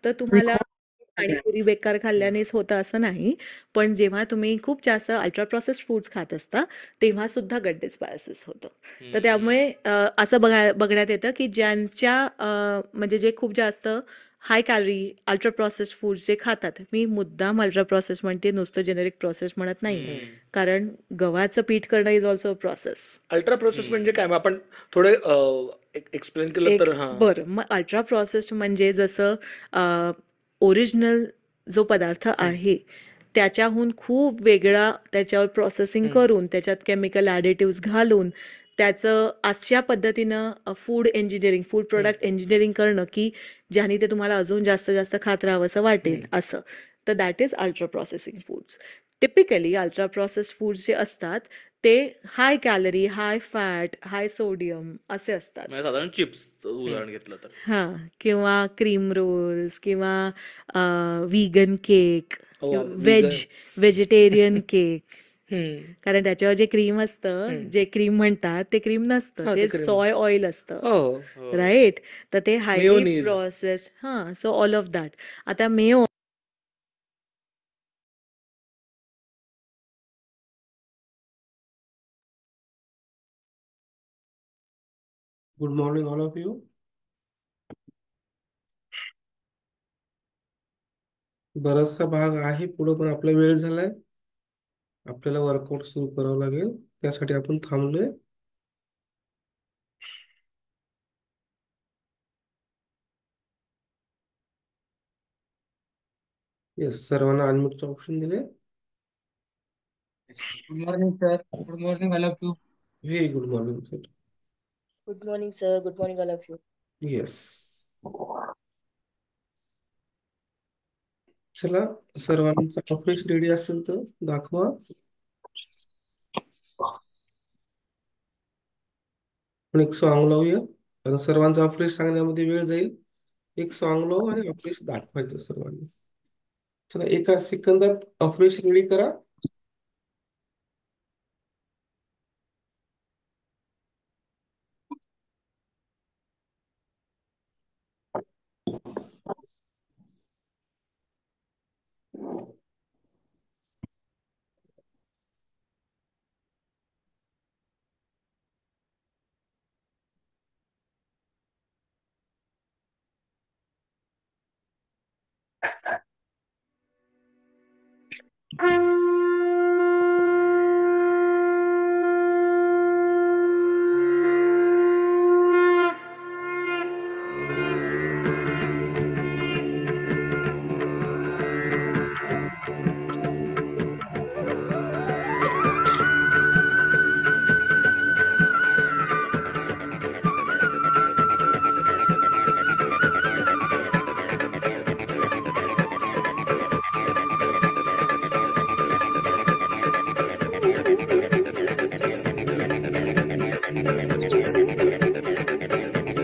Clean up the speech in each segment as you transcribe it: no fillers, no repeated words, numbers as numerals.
फक्त तुम्हाला पाणीपुरी बेकार खाल्ल्यानेच होतं असं नाही. पण जेव्हा तुम्ही खूप जास्त अल्ट्रा प्रोसेस्ड फूड्स खात असता, तेव्हा सुद्धा गट डिस्बायोसिस होतं. तर त्यामुळे असं बघण्यात येतं, की ज्यांच्या म्हणजे जे खूप जास्त हाय कॅलरी अल्ट्रा प्रोसेस्ड फूड्स जे खातात, मी मुद्दाम अल्ट्रा प्रोसेस्ड म्हणते, नुसतं जेनेरिक प्रोसेस म्हणत नाही. कारण गव्हाचं पीठ करणं is also process. Ultra process म्हणजे काय? मग आपण थोडे एक्सप्लेन केलं तर. हां. बरं, मग अल्ट्रा प्रोसेस्ड म्हणजे जसं ओरिजिनल जो पदार्थ आहे त्याच्याहून खूप वेगळा त्याच्यावर प्रोसेसिंग करून त्याच्यात केमिकल ॲडिटिव्हज घालून त्याचं अशा पद्धतीनं food engineering, food product engineering करणं, की ज्याने ते तुम्हाला अजून जास्त जास्त खात राहावंसं वाटेल असं. तर that is ultra processing foods. Typically ultra processed foods जे असतात ते high calorie, high fat, high sodium असे असतात. म्हणजे साधारण चिप्स उदाहरण घेतलं तर. हां, किंवा क्रीम रोल्स किंवा व्हीगन केक, व्हेजिटेरियन केक. कारण त्याच्यावर जे क्रीम असतं, जे क्रीम म्हणतात ते क्रीम नसतं, ते सोय ऑइल असतं, राईट? तर ते highly Mayonnaise. Processed. So all of that. आता mayo good morning all of you. बराचसा भाग आहे पुढे, पण आपला वेळ झालाय. आपल्याला वर्कआउट सुरू करावं लागेल, त्यासाठी आपण थांबलोय. येस, सर्वांना अनम्यूटचा ऑप्शन दिले. Good morning sir. Good morning all of you. Very good morning sir. Good morning sir. Good morning all of you. Yes, चला, सर्वांचा ऑफिस रेडी असेल तर दाखवा. आपण एक सॉंग लावूया, कारण सर्वांचा ऑफिस सांगण्यामध्ये वेळ जाईल. एक सॉंग लावू आणि ऑफिस दाखवायचं सर्वांनी. चला, एका सेकंदात ऑफिस रेडी करा.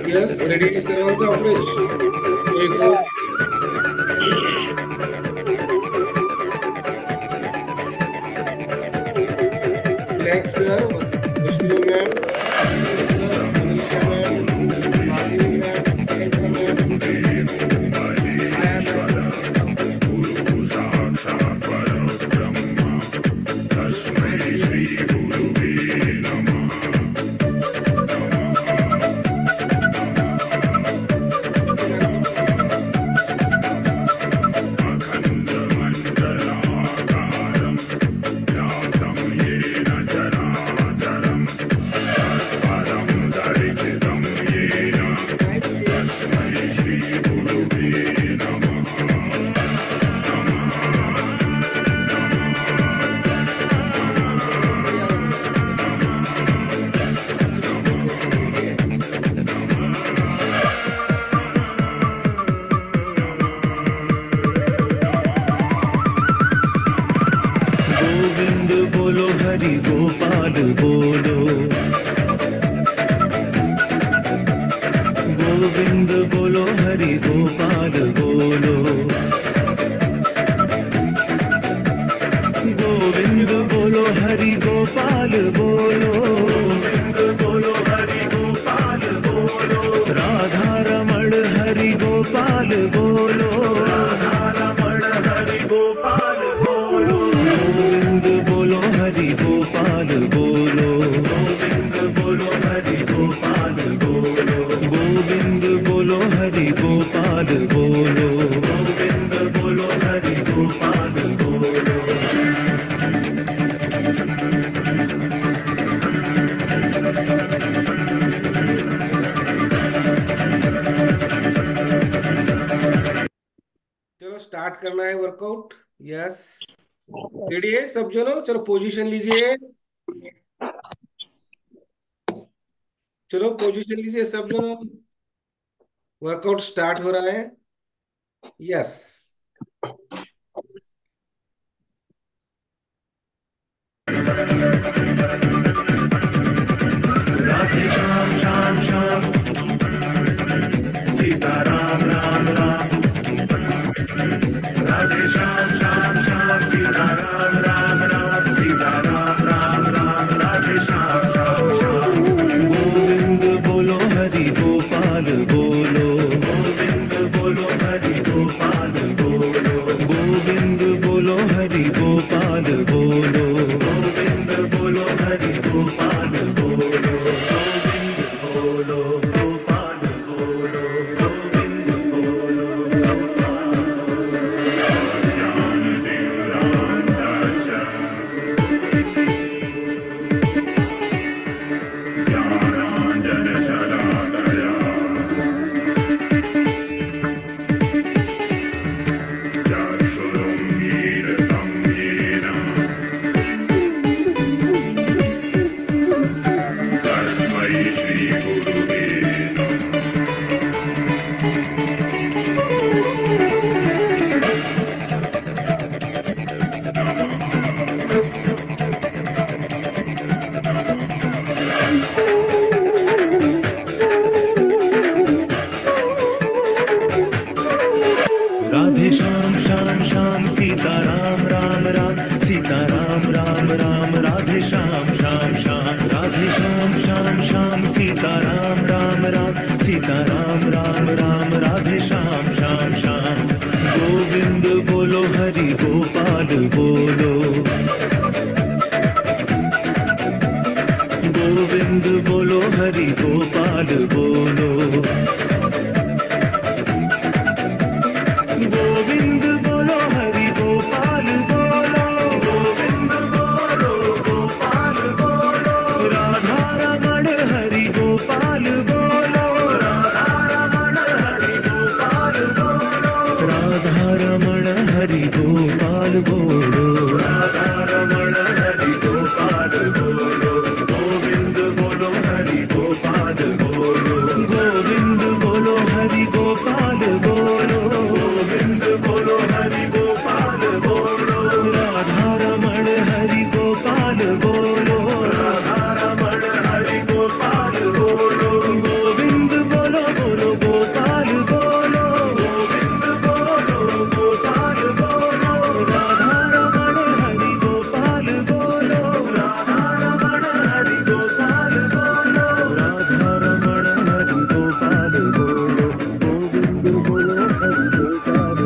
Yes, ready to serve the office. Next, sir. Vishnu ma'am. Manisha ma'am. Bhavini ma'am. Priyanka ma'am. Aya ma'am. Govind बोलो हरि गोपाल बोलो, गोविंद बोलो हरि गोपाल बोलो, गोविंद बोलो हरि गोपाल बोलो, गोविंद बोलो हरि गोपाल बोलो, राधा रमण हरि गोपाल बोलो, बोलो गोविंद बोलो हरि गोपाल बोलो चलो स्टार्ट करना है वर्कआउट। यस, रेडी है सब जनो? चलो पोजीशन लीजिए, चलो पोजीशन लीजिए सब जनो, वर्कआउट स्टार्ट हो रहा है। यस, राधे श्याम श्याम श्याम सीता राम राम राम राधे श्याम श्याम श्याम सीता राम राम राम सीता राम राम राम राधे श्याम श्याम श्याम गोविंद बोलो हरि गोपाल बोलो गोविंद बोलो हरि गोपाल बोलो गोविंद बोलो हरि गोपाल बोलो गोविंद बोलो हरि गोपाल बोलो गोविंद बोलो गोपाल बोलो गोविंद बोलो राधे श्याम श्याम श्याम सीता राम राम राम सीता राम राम राम राधे श्याम श्याम श्याम राधे श्याम श्याम श्याम सीता राम राम राम सीता राम राम राम राधे श्याम श्याम श्याम गोविंद बोलो हरि गोपाल बोलो गोविंद बोलो हरि गोपाल बोलो गोविंद बोलो हरि गोपाल बोलो गोविंद बोलो गोपाल बोलो राधा रमण हरि गोपाल बोलो राधा रमण हरि गोपाल बोलो राधा रमण हरि गोपाल बोलो राधा रमण हरि गोपाल बोलो गोविंद बोलो हरि गोपाल बोलो गोविंद बोलो हरि गोपाल बोलो गोविंद बोलो हरि गोपाल बोलो राधा रमण हरि गोपाल बोलो राधा रमण हरि गोपाल बोलो गोविंद बोलो बोलो गोपाल बोलो गोविंद बोलो गोपाल बोलो राधा रमण हरि गोपाल बोलो राधा रमण हरि गोपाल बोलो राधा रमण हरि गोपाल बोलो गोविंद बोलो हरि गोपाल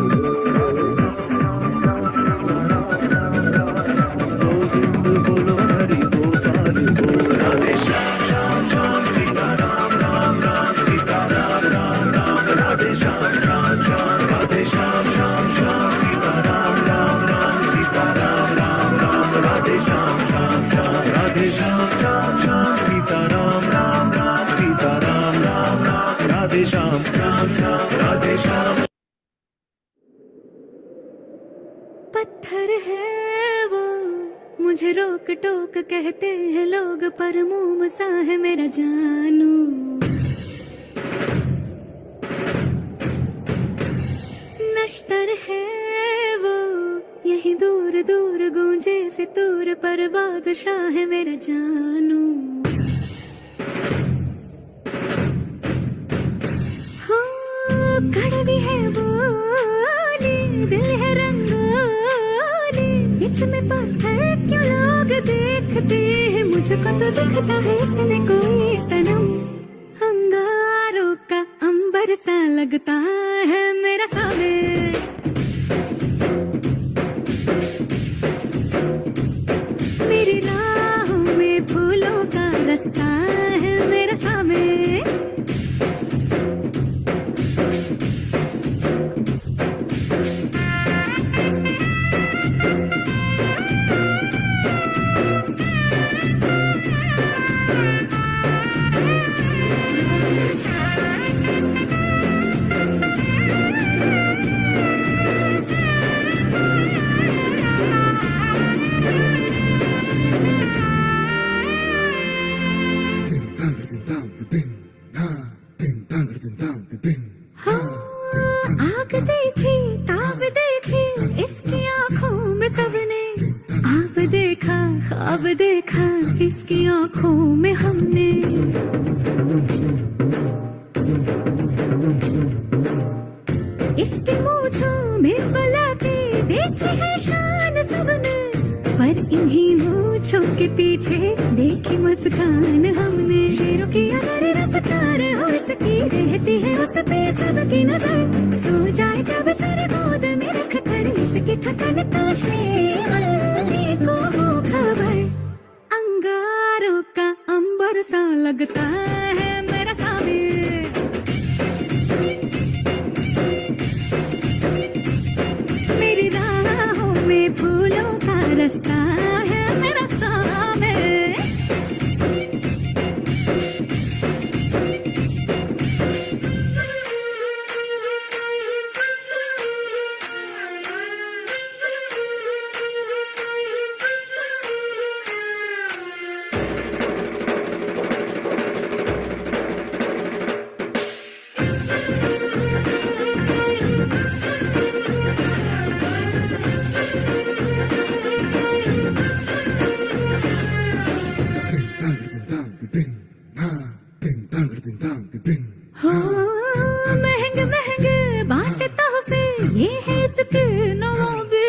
गोविंद बोलो हरि गोपाल बोलो राधे श्याम श्याम श्याम सीता राम राम राम सीता राम राम राम राधे श्याम श्याम श्याम राधे श्याम श्याम श्याम सीता राम राम राम सीता राम राम राम राधे श्याम श्याम श्याम राधे श्याम श्याम श्याम सीता राम राम राम सीता राम राम राम राधे श्याम श्याम श्याम राधे श्याम पत्थर है वो मुझे रोक टोक कहते हैं लोग पर मोम सा है मेरा जानू नश्तर है वो यही दूर दूर गूंजे फितूर पर बादशाह है मेरा जानू हो कड़वी है बोली दिल है रंगोली इसमें पत्थर क्यों लोग देखते हैं मुझको तो दिखता है इसमें कोई सनम अंगारों का अंबर सा लगता है मेरा सामने मेरी राहों में फूलों का रास्ता है मेरा सामने देखा ख्वाब देखा इसकी आंखों में हमने, इसके मूंछों में पलके देखी है शान सबने, पर इन्हीं मूंछों के पीछे देखी मुस्कान हमने। शेरों की अगर रफ्तार हो इसकी रहती है उस पे सबकी नजर, सो जाए जब सर गोद में रख कर इसकी थकन तो शेरवानी को हो खबर। अंगारों का अंबर सा लगता है मेरा साबिर, मेरी राहों में फूलों का रास्ता है मेरा साबिर। हो महंगे महंगे बांटे तोहफे ये है इसके नवाबे,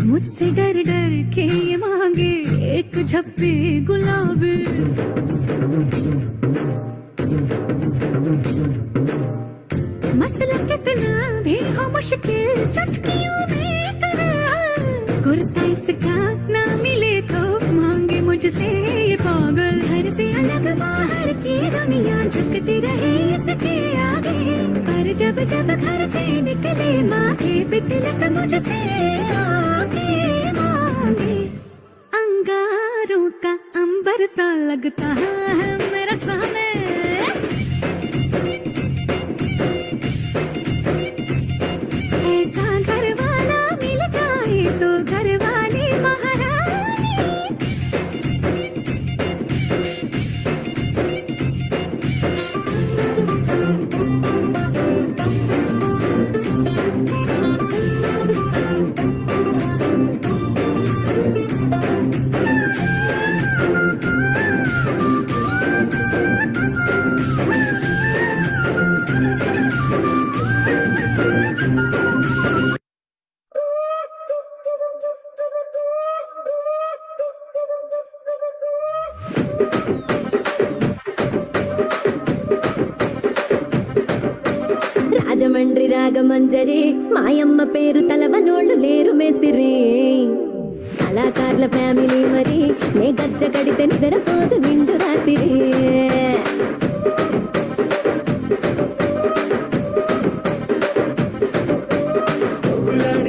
मुझसे डर डर के ये मांगे एक झप्पी गुलाबी। मसला कितना भी हो मुश्किल चटकियों में कर, कुर्ता इसका ना मिले तो मांगे मुझसे ये पागल। घर से अलग बाहर की दुनिया झुकती रहे इसके आगे, पर जब जब घर से निकले माथे पे तिलक मुझसे आगे मांगे। अंगारों का अंबर सा लगता है मेरा सामने, ऐसा घर वाला मिल जाए तो घर वाली महारानी। రాజమండ్రి రాగమంజరి మాయమ్మ పేరు తలవనోళ్ళు లేరు మేస్తిరి, కళాకారుల ఫ్యామిలీ మరి నే గజ్జ కడితే నిద్రపోదు నిండు రాత్రి।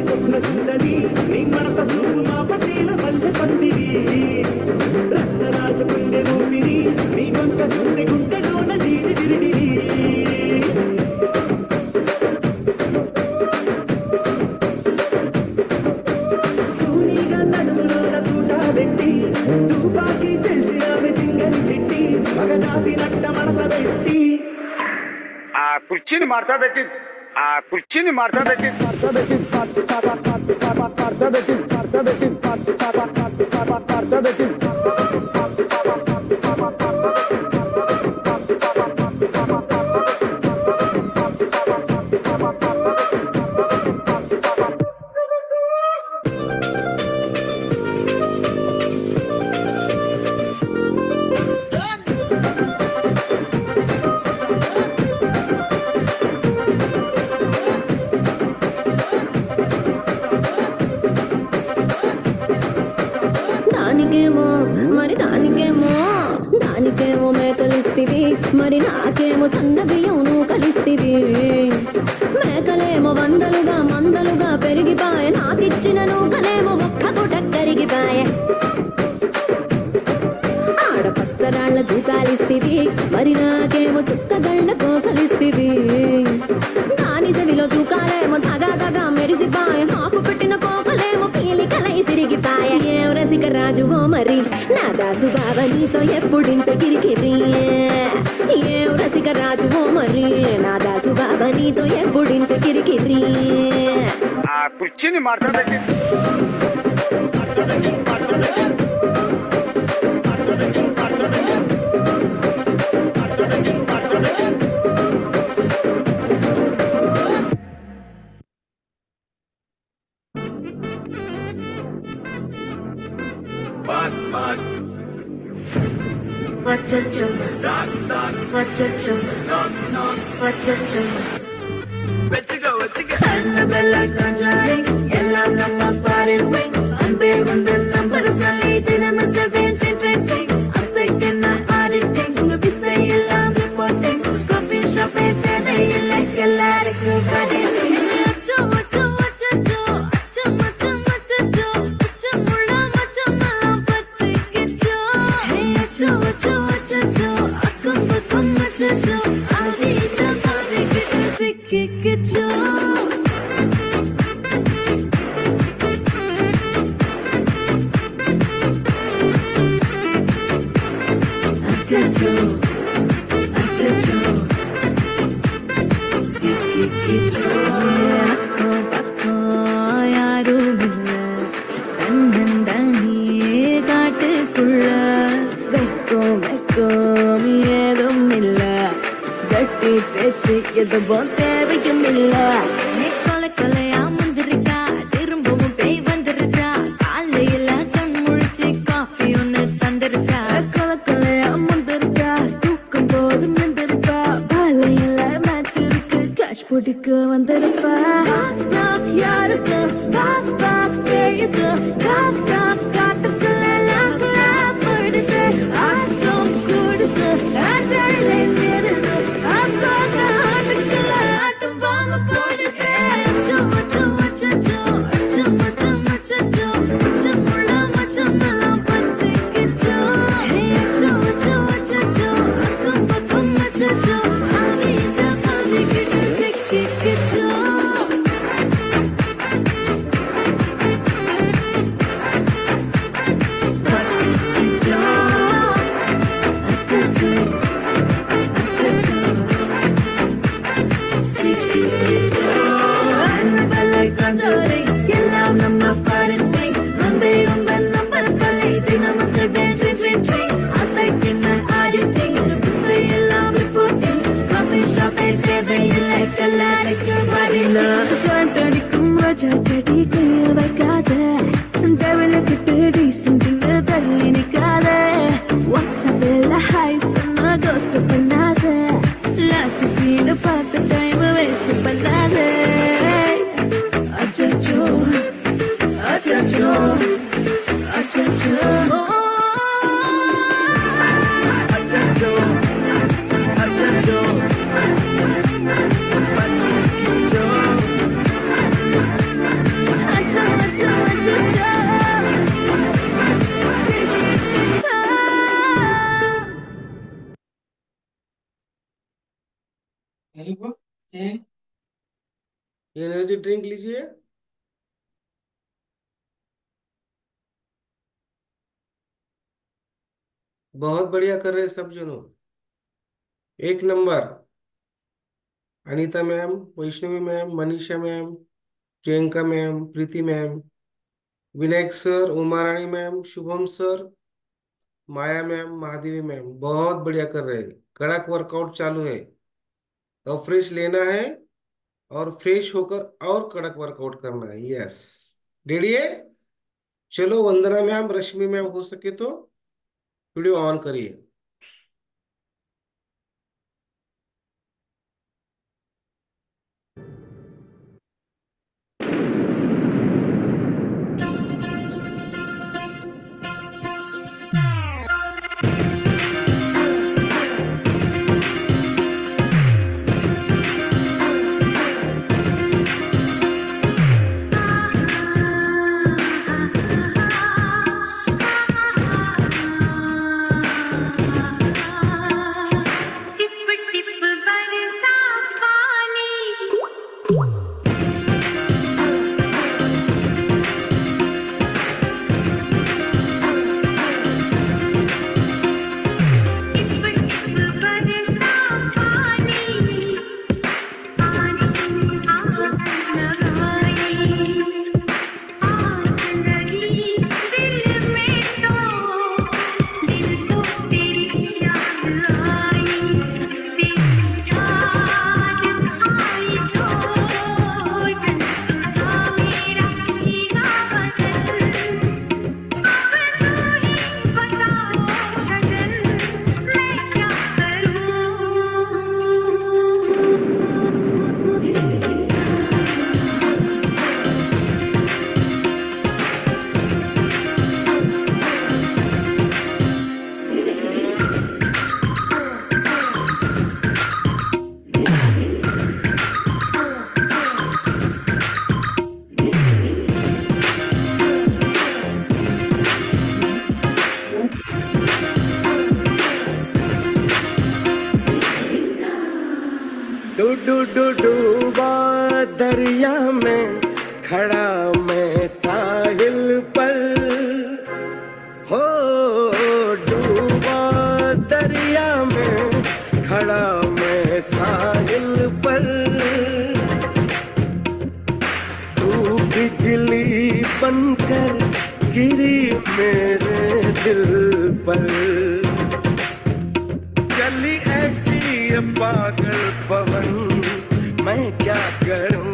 స్వప్న సుందరి నీ మడత సూపు మా పటేల మల్లె పందిరి, రచ్చరాజ గుండె ఊపిరి నీ వంక చూస్తే గుండెలోన డిరి డిరి డిరి। కూనీగా నడుములోన తూట పెట్టి తుపాకి పిలిచి ఆమె తింగని చిట్టి మగజాతి నట్ట మడత పెట్టి ఆ కుర్చీని మార్తా పెట్టి దానికేమో మేకలిస్తివి మరి నాకేమో సన్న బియ్యం నువ్వు కలిస్తివి। మేకలేమో వందలుగా మందలుగా పెరిగిపాయ, నాకిచ్చిన నూకలేమో ఒక్క పూట కరిగిపాయ। ఆడపచ్చరాళ్ళ జూకాలిస్తివి మరి నాకేమో చుక్కగళ్ళ కోకలిస్తివి। దాని చెవిలో జూకాలేమో దగా దగా మెరిసిపాయ, నాకు పెట్టిన కోకలేమో పీలికలై సిరిగిపాయ। ఏం రసిక రాజువో మరి నా దాసు బావ నీతో ఎప్పుడింత కిరికిరి, ఏం రసిక రాజువో మరి నా దాసు బావ నీతో ఎప్పుడింత కిరికిరి। ఆ కుర్చీని మార్తా పెట్టి बात बात Wachacho, wachacho, wachacho. Annabella conjuring, yellow number foreign wing. Unbearable the number solid, dinner 7 a second auditing. We say yellow reporting. Coffee shop at the like a lyric body. Very good. Then energy drink लीजिए। बहुत बढ़िया कर रहे हैं सब जनों, 1 number. Anita ma'am, Vaishnavi ma'am, Manisha ma'am, Priyanka ma'am, Preeti ma'am, Vinayak sir, Uma Rani ma'am, Shubham sir, Maya ma'am, Mahadevi ma'am, बहुत बढ़िया कर रहे हैं। कड़क वर्कआउट चालू है, अब फ्रेश लेना है और फ्रेश होकर और कड़क वर्कआउट करना है। यस, रेडी है? चलो वंदना मैम, रश्मि मैम, हो सके तो वीडियो ऑन करिए। खड़ा मैं साहिल पर, हो डूबा दरिया में खड़ा मैं साहिल पर, तू बिजली बनकर गिरी मेरे दिल पर, चली ऐसी ये पागल पवन मैं क्या करूं।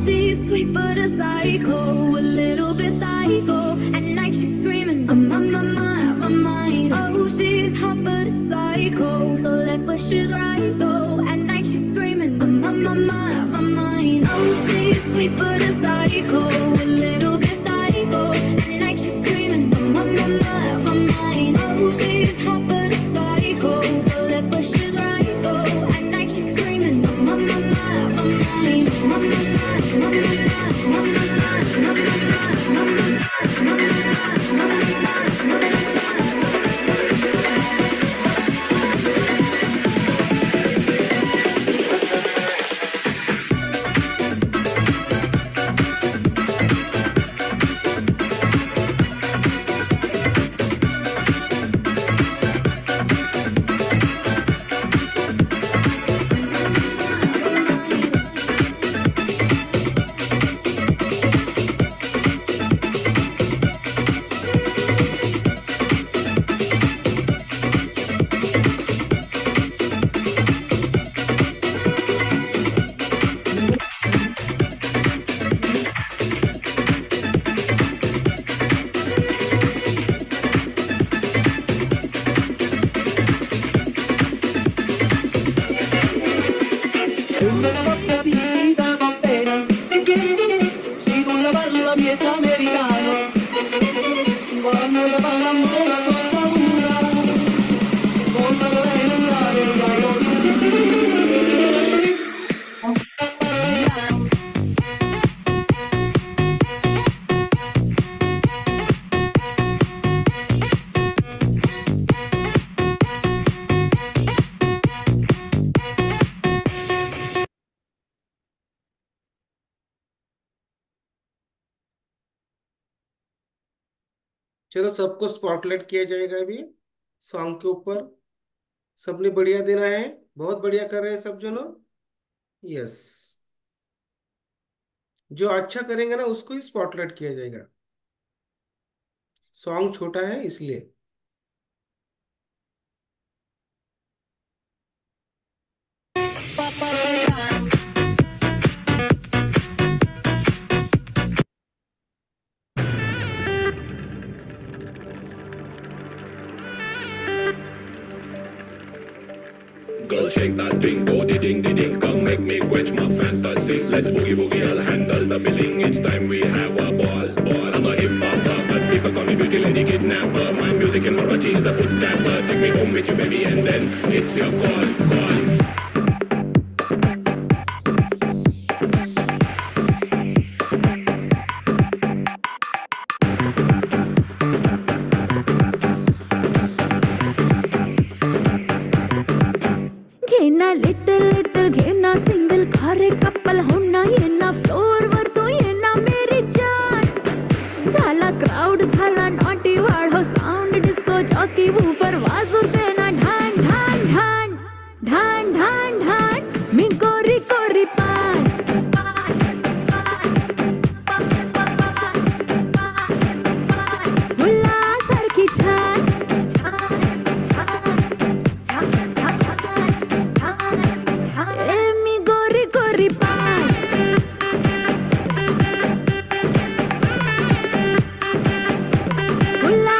She's sweet but a psycho, a little bit psycho. At night she's screaming, I'm on my mind. Oh, she's hot but a psycho, so left but she's right though. At night she's screaming, I'm on my mind. Oh, she's sweet but a psycho, a little bit psycho. At night she's screaming, I'm on my mind. Oh, she's hot but a psycho, so left but she's right though. At night she's screaming, I'm on my mind. Si tu la parli la piezza americano, quando la parla ancora sotto paura, quando la vedi andare चलो सबको spotlight किया जाएगा अभी song के ऊपर। सबने बढ़िया देना है, बहुत बढ़िया कर रहे हैं सब जनों। यस, जो अच्छा करेंगे ना उसको ही स्पॉटलाइट किया जाएगा। सॉन्ग छोटा है इसलिए। Girl, shake that thing, body ding ding ding, come make me quench my fantasy. Let's boogie boogie, I'll handle the billing. It's time we have a ball. I'm a hip hopper, but people call me beauty lady kidnapper. My music in Marathi is a foot tapper. Take me home with you, baby, and then it's your call. घेना little little घेना single खारे couple होना ये ना floor वर तो ये ना मेरी जान झाला क्राउड झाला नॉटी वाढो साऊंड डिस्को जॉकी वूफर वाजू देना ढान ढान ढान ढान ढान ढान मी कोरी कोरी पान उल्हासारखी छान मी गोरी गोरी पान उल्हासारखी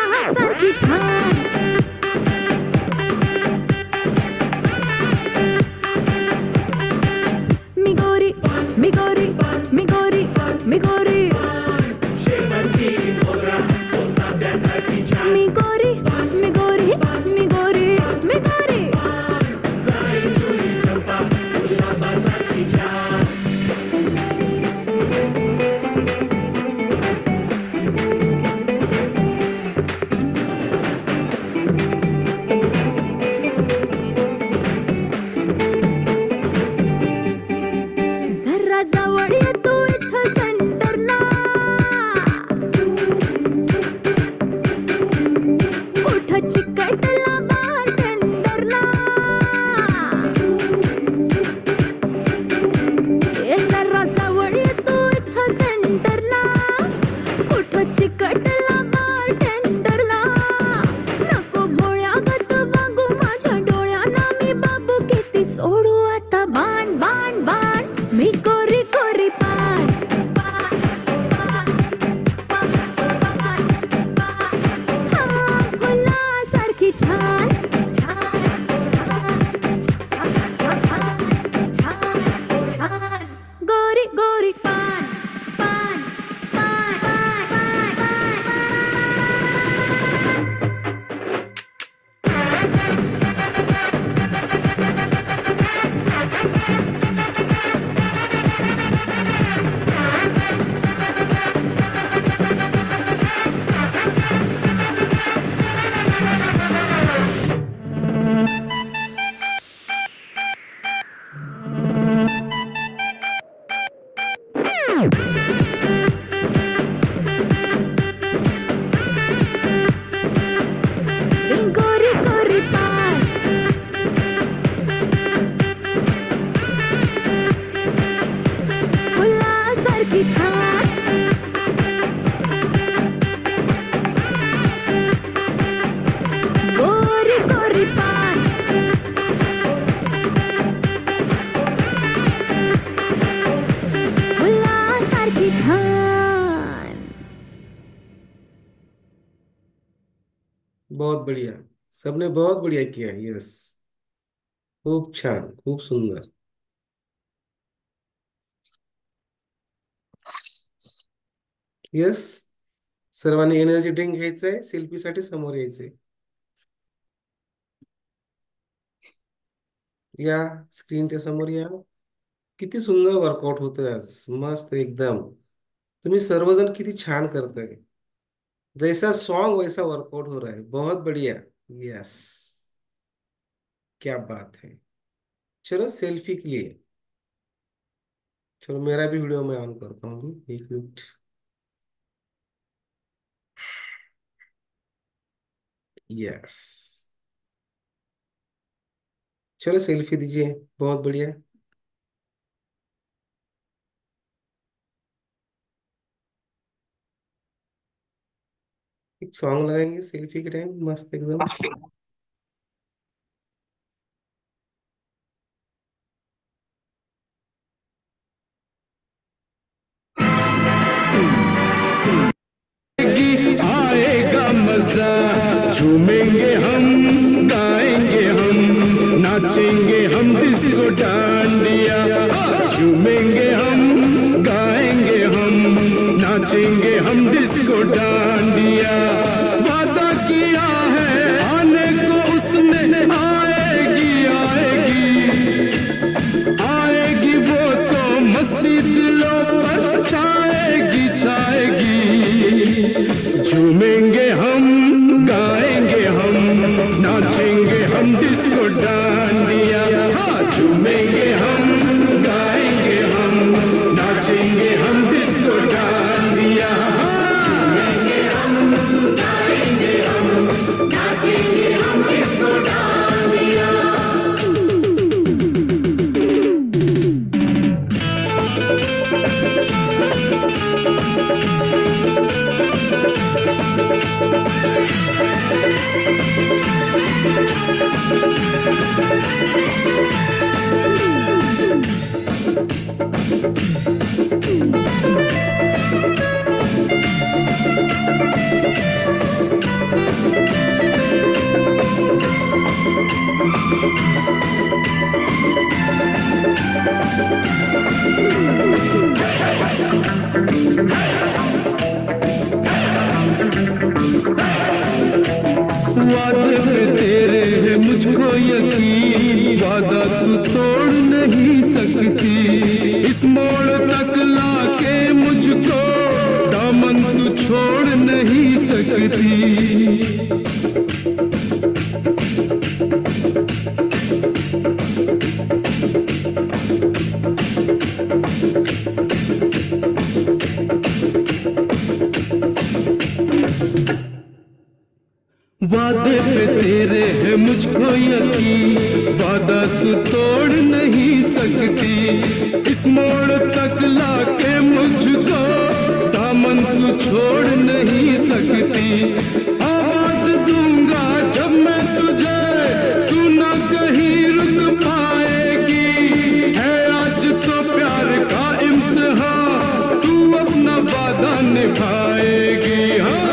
बहुत बढ़िया. सबने बहुत बढ़िया किया. यस. खूप छान, खूप सुंदर. यस. सर्वांनी एनर्जी ड्रिंक घ्यायचंय, सेल्फीसाठी समोर यायचंय. या, स्क्रीनच्या समोर या. किती सुंदर वर्कआउट होतोय आज. मस्त एकदम. तुम्ही सर्वजण किती छान करताय. जैसा सॉन्ग वैसा वर्कआउट हो रहा है. बहुत बढ़िया. यस. क्या बात है. चलो सेल्फी के लिए. चलो मेरा भी वीडियो मैं ऑन करता हूँ अभी. 1 मिनट. यस. चलो सेल्फी दीजिए. बहुत बढ़िया. एक सॉन्ग लगाएंगे सेल्फी के टाइम. मस्त एकदम. आएगा मजा, झूमेंगे हम, गाएंगे हम, नाचेंगे हम डिस्को डांडिया. झूमेंगे हम, गाएंगे हम, नाचेंगे हम डिस्को डांडिया. वादा किया है आने को उसने, आएगी आएगी आएगी वो तो मस्ती दिलों पर छाएगी छाएगी. झूमेंगे हम, गाएंगे हम, नाचेंगे हम डिस्को डांडिया. झूमेंगे हम, गाएंगे हम, नाचेंगे हम डिस्को डांडिया. झूमेंगे हम, गाएंगे हम, नाचेंगे हम डिस्को डांडिया. वादे पे तेरे है मुझको यकीन, वादा तू तोड़ नहीं सकती. इस मोड़ तक लाके मुझको दामन तू छोड़ नहीं सकती. वादे पे तेरे है मुझको यकीन, वादा तू तोड़ नहीं सकती. इस मोड़ तक लाके मुझको दामन तू छोड़ नहीं सकती. आवाज दूंगा जब मैं तुझे, तू ना कहीं रुक पाएगी. है आज तो प्यार का इम्तिहान, तू अपना वादा निभाएगी. हाँ.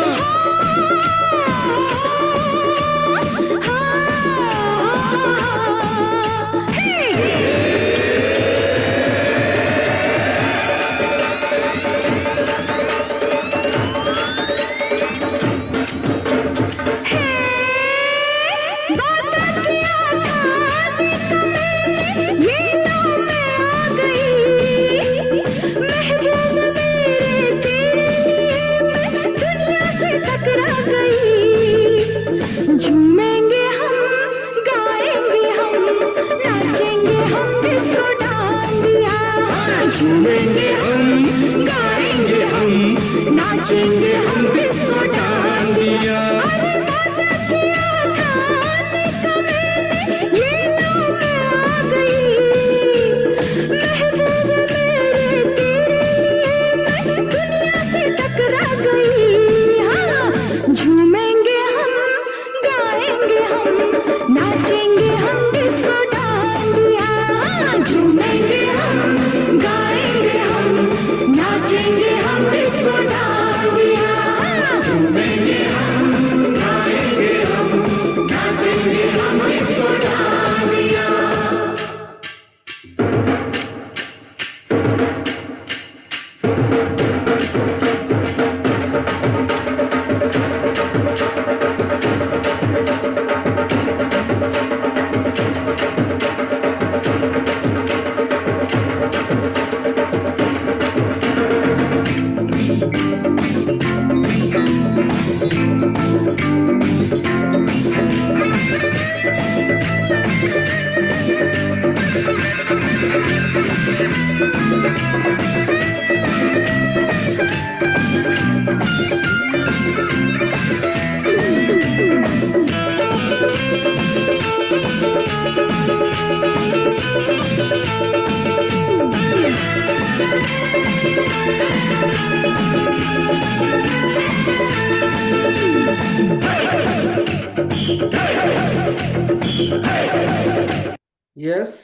यस,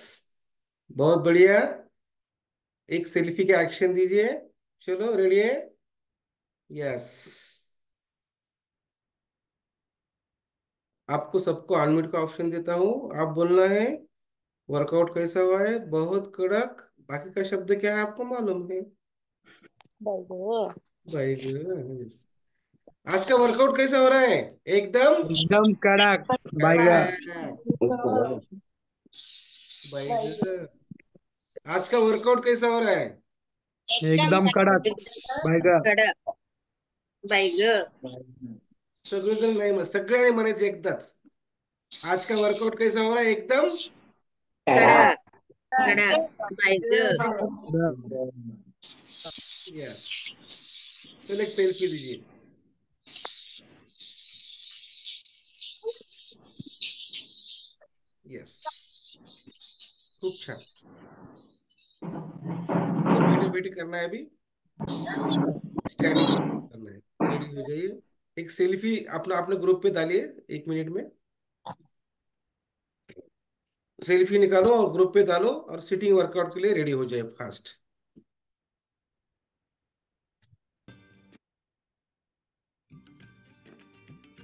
बहुत बढ़िया। एक सेल्फी के एक्शन दीजिए। चलो, रेडी है? यस। आपको सबको अनम्यूट का ऑप्शन देता हूँ, आप बोलना है वर्कआउट कैसा हुआ है, बहुत कड़क। बाकी का शब्द क्या है आपको मालूम है? Burger. भाई yes। आज का वर्कआउट कैसा हो रहा है? एकदम एकदम कड़क भाईगा। कड़क। भाई आज का वर्कआउट कैसा हो रहा है? एकदम कड़क भाईगा. कडक बाई ग. सगळेजण नाही म्हण, सगळ्यांनी म्हणायचं एकदाच. आज का वर्कआउट कैसा हो रहा है? एकदम कडक कडक बाई ग. यस। चल, एक सेल्फी दीजिए। यस, खूप छान। चलो, बैठे बैठे करना है अभी, स्टैंडिंग करना है। रेडी हो जाइए। एक सेल्फी अपना अपने ग्रुप पे डालिए 1 मिनट में। सेल्फी निकालो और ग्रुप पे डालो और सिटिंग वर्कआउट के लिए रेडी हो जाए फास्ट।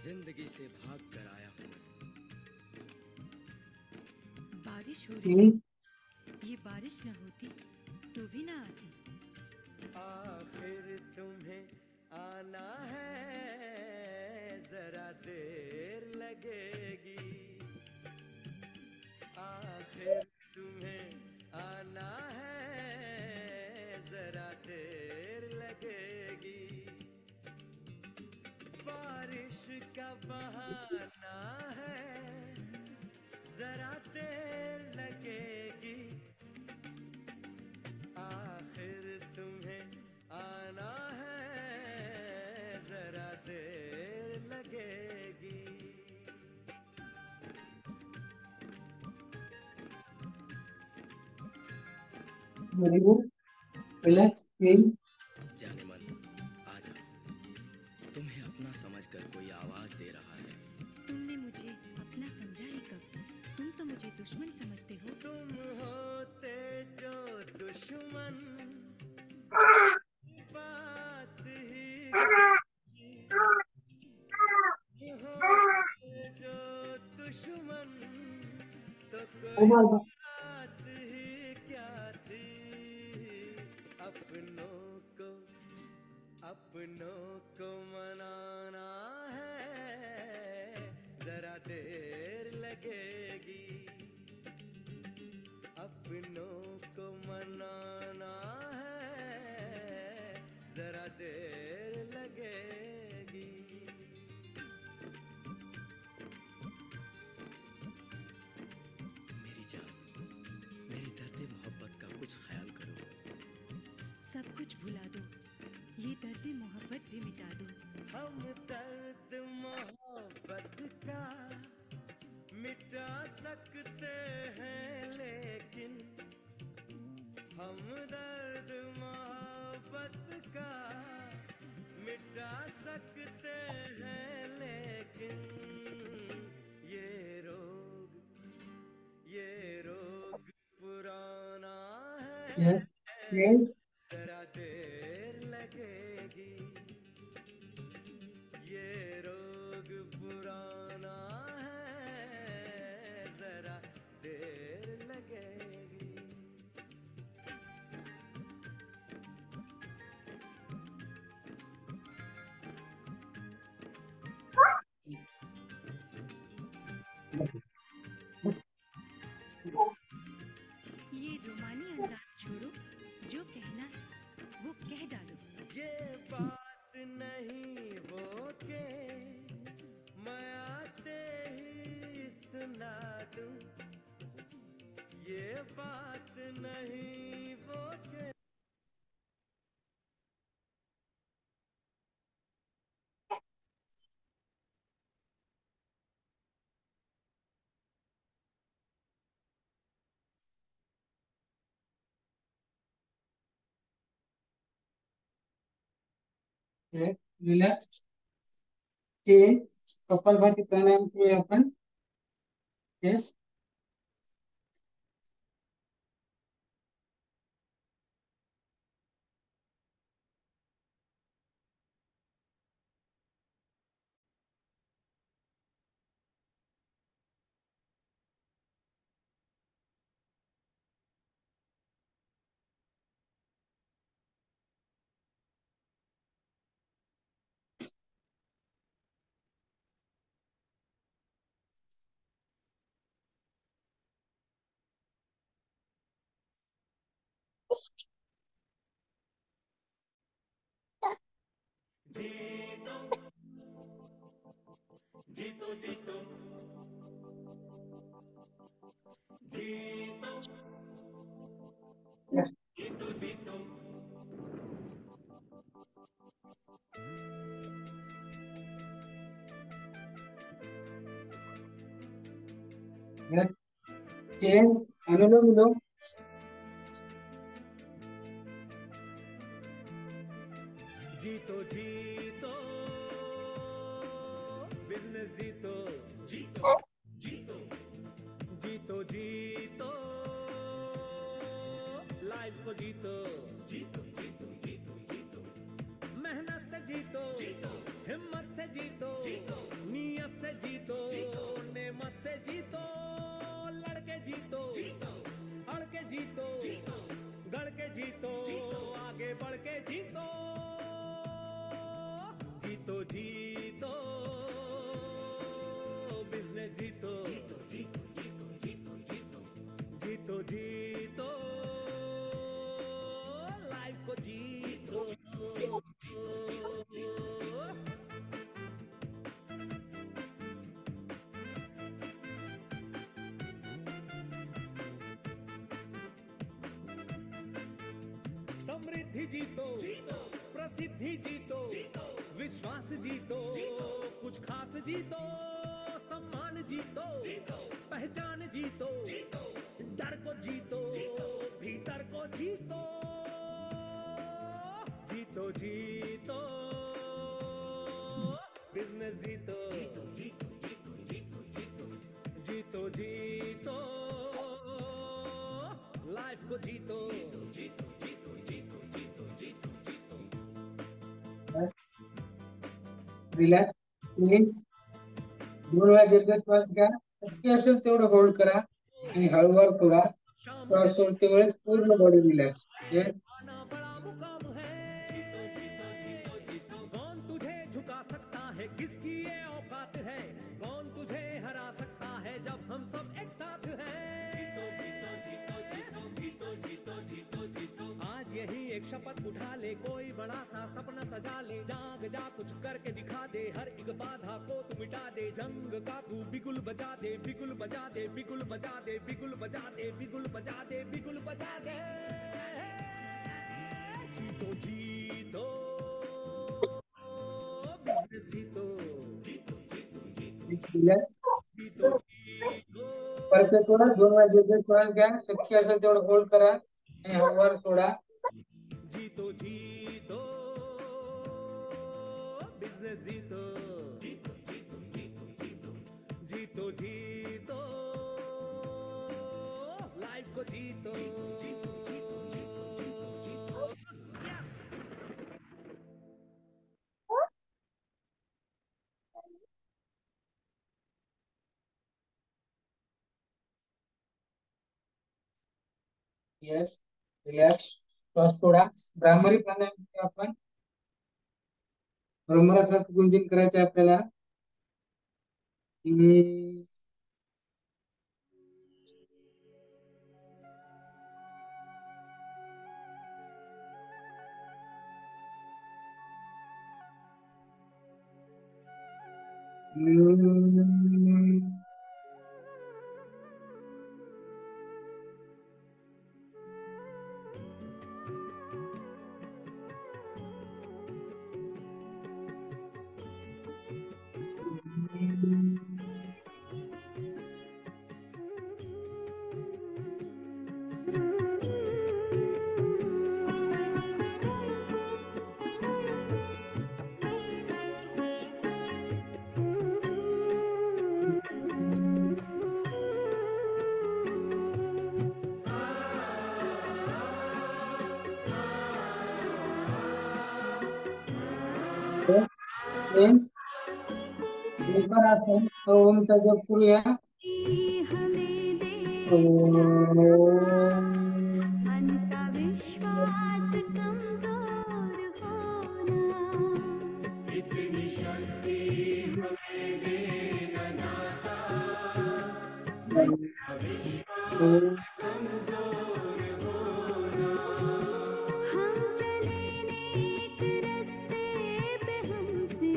जिंदगी से भाग कर आया हूँ। बारिश हो रही, ये बारिश न होती तो भी ना आती। आखिर तुम्हें आना है, जरा देर लगेगी। आखिर तुम्हें आना है, जरा देर लगेगी। बारिश का बहाना है, जरा देर लगेगी। आखिर तुम्हें आना है, जरा देर लगेगी। जाने मन आजा, तुम्हें अपना समझकर कोई आवाज दे रहा है। तुमने मुझे अपना समझा ही कब, तुम तो मुझे दुश्मन समझते हो। तुम होते जो दुश्मन, बात ही होते जो दुश्मन, तो कोई बात ही क्या थी। अपनों को मनाना है, जरा देर लगेगी। अपनों को मनाना है, जरा देर लगेगी। मेरी जान, मेरे दर्द मोहब्बत का कुछ ख्याल करो। सब कुछ भुला दो, ये दर्द मोहब्बत भी मिटा दो। हम दर्द मोहब्बत का मिटा सकते हैं, लेकिन हम दर्द मोहब्बत का मिटा सकते हैं, लेकिन ये रोग पुराना है, जरा देर लगेगी। ये रोग पुराना है, जरा देर लगेगी। ये रोमानी अंदाज छोड़ो, जो कहना है वो कह डालो। ये बात नहीं वो के मैं आते ही सुना दूं। ये बात नहीं वो के रिलॅक्स चेन कपालभाती प्राणायाम करूया आपण. Yes, Yes. Yes. Change. अनुलोम विलोम. जीतो जीतो बिजनेस जीतो जीतो जीतो जीतो जीतो लाइफ को जीतो जीतो जीतो जीतो जीतो मेहनत से जीतो जीतो हिम्मत से जीतो जीतो नियत से जीतो नेमत से जीतो लड़के जीतो जीतो अड़के जीतो जीतो गड़ के जीतो आगे बढ़ के जीतो जीतो जीतो बिजनेस जीतो जीतो जीतो जीतो जीतो जीतो जीतो जीतो लाइफ को जीतो जीतो जीतो जीतो समृद्धि जीतो प्रसिद्धि जीतो विश्वास जीतो कुछ खास जीतो सम्मान जीतो पहचान जीतो डर को जीतो भीतर को जीतो जीतो जीतो बिजनेस जीतो जीतो जीतो जीतो जीतो जीतो जीतो लाइफ को जीतो जीतो जीतो जीतो जीतो जीतो जीतो रिलॅक्स. चेंज. 2 वेळा दीर्घ श्वास घ्या. शक्य असेल तेवढं होल्ड करा आणि हळूवार सोडा. श्वास सोडते वेळेस पूर्ण बॉडी रिलॅक्स. आना बड़ा मुकाम है जीतो जीतो जीतो जीतो कौन तुझे झुका सकता है किसकी ये औकात है कौन तुझे हरा सकता है जब हम सब एक साथ हैं जीतो जीतो जीतो जीतो जीतो जीतो जीतो जीतो आज यही एक शपथ उठा ले कोई बड़ा सा सपना सजा ले जाग जा कुछ करके दिखा दे हर एक बाधा को तू मिटा दे जंग का तू बिगुल बजा दे बिगुल बजा दे बिगुल बजा दे बिगुल बजा दे बिगुल बजा दे बिगुल बजा दे जीतो जीतो बिजनेस जीतो जीतो जीतो जीतो रिलॅक्स. जीतो जीतो परत थोडा 2 वेळा दीर्घ श्वास घ्या. शक्य असेल तेवढं होल्ड करा आणि हळूवार सोडा. जीतो जीतो बिजनेस जीतो जीतो जीतो जीतो जीतो जीतो जीतो लाइफ को जीतो जीतो जीतो जीतो जीतो जीतो यस येस. रिलॅक्स. श्वास सोडा. भ्रामरी प्राणायाम करूया आपण. भ्रमरासारखं गुंजन करायचं आहे आपल्याला. आणि आपण ओमचा जप करूया. मन का विश्वास कमजोर होना इतनी शक्ति हमें देना दाता विश्वास कमजोर होना हम चले नेक रास्ते पे हमसे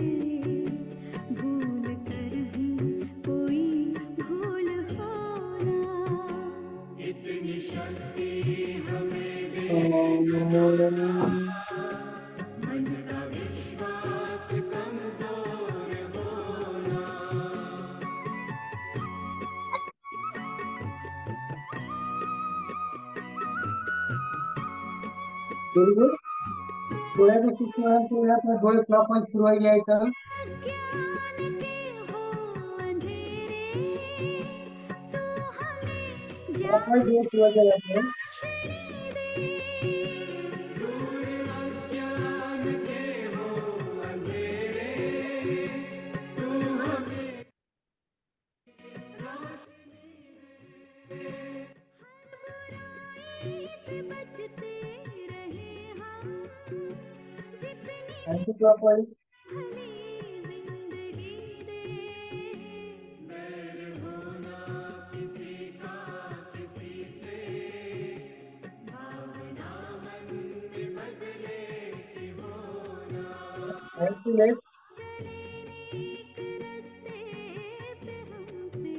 भूल कर भी व्हेरी गुड. डोळ्याचा सूक्ष्म केला तर डोळे क्लॉकवाईज फिरवायला घ्यायचं. अज्ञान के हो अंधेरे तू हमें क्लॉकवाईज ज्ञान डोळे फिरवायचे जाते. से बचते रहे हम जितनी अँटी क्लॉकवाईज. भली जिंदगी दे अँटी लेफ्ट. एक रास्ते पे हमसे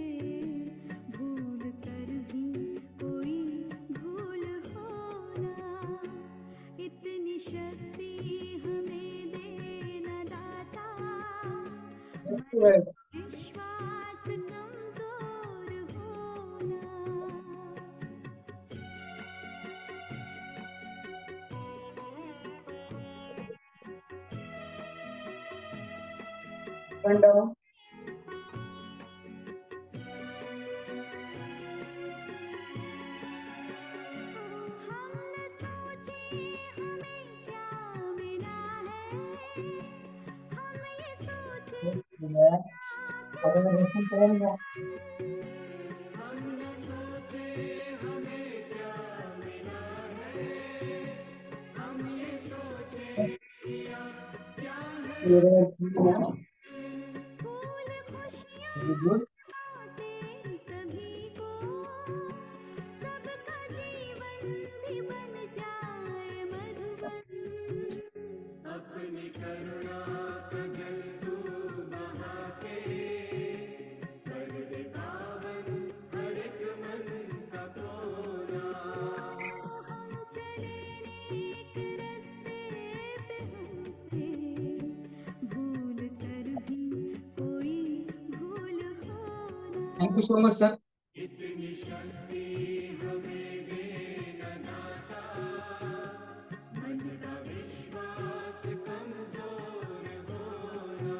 भूल कर भी कोई भूल होना इतनी शक्ति हमें देना दाता अँटी राईट. विश्वास कमजोर होना टर्न डाउन. हम न सोचे हमें क्या मिला है हम ये सोचे रिलॅक्स. आता रेशन करून घ्या. फूल खुशियाँ व्हेरी गुड. पाते सभी को सबका जीवन भी बन जाए मधुबन अपनी करुणा का जल तू बहा के कर दे पावन हर एक मन का कोना हम चले नेक रास्ते पे हमसे भूल कर भी कोई भूल होना थँक्यू सो मच सर. इतनी शक्ति हमें देना दाता मन का विश्वास कमजोर होना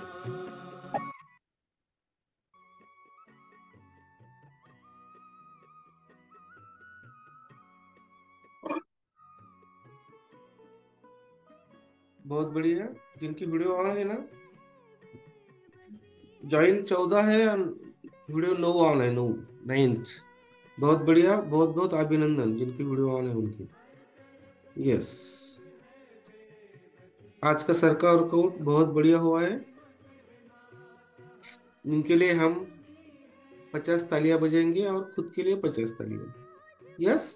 बहुत बढ़िया. जिनकी वीडियो ऑन है ना, जॉइन 14 है और वीडियो 9 ऑन है. 9. बहुत बढ़िया. बहुत बहुत अभिनंदन जिनकी वीडियो ऑन है उनकी. यस. आज का सर का वर्कआउट बहुत बढ़िया हुआ है. इनके लिए हम 50 तालियां बजाएंगे और खुद के लिए 50 तालियां. यस.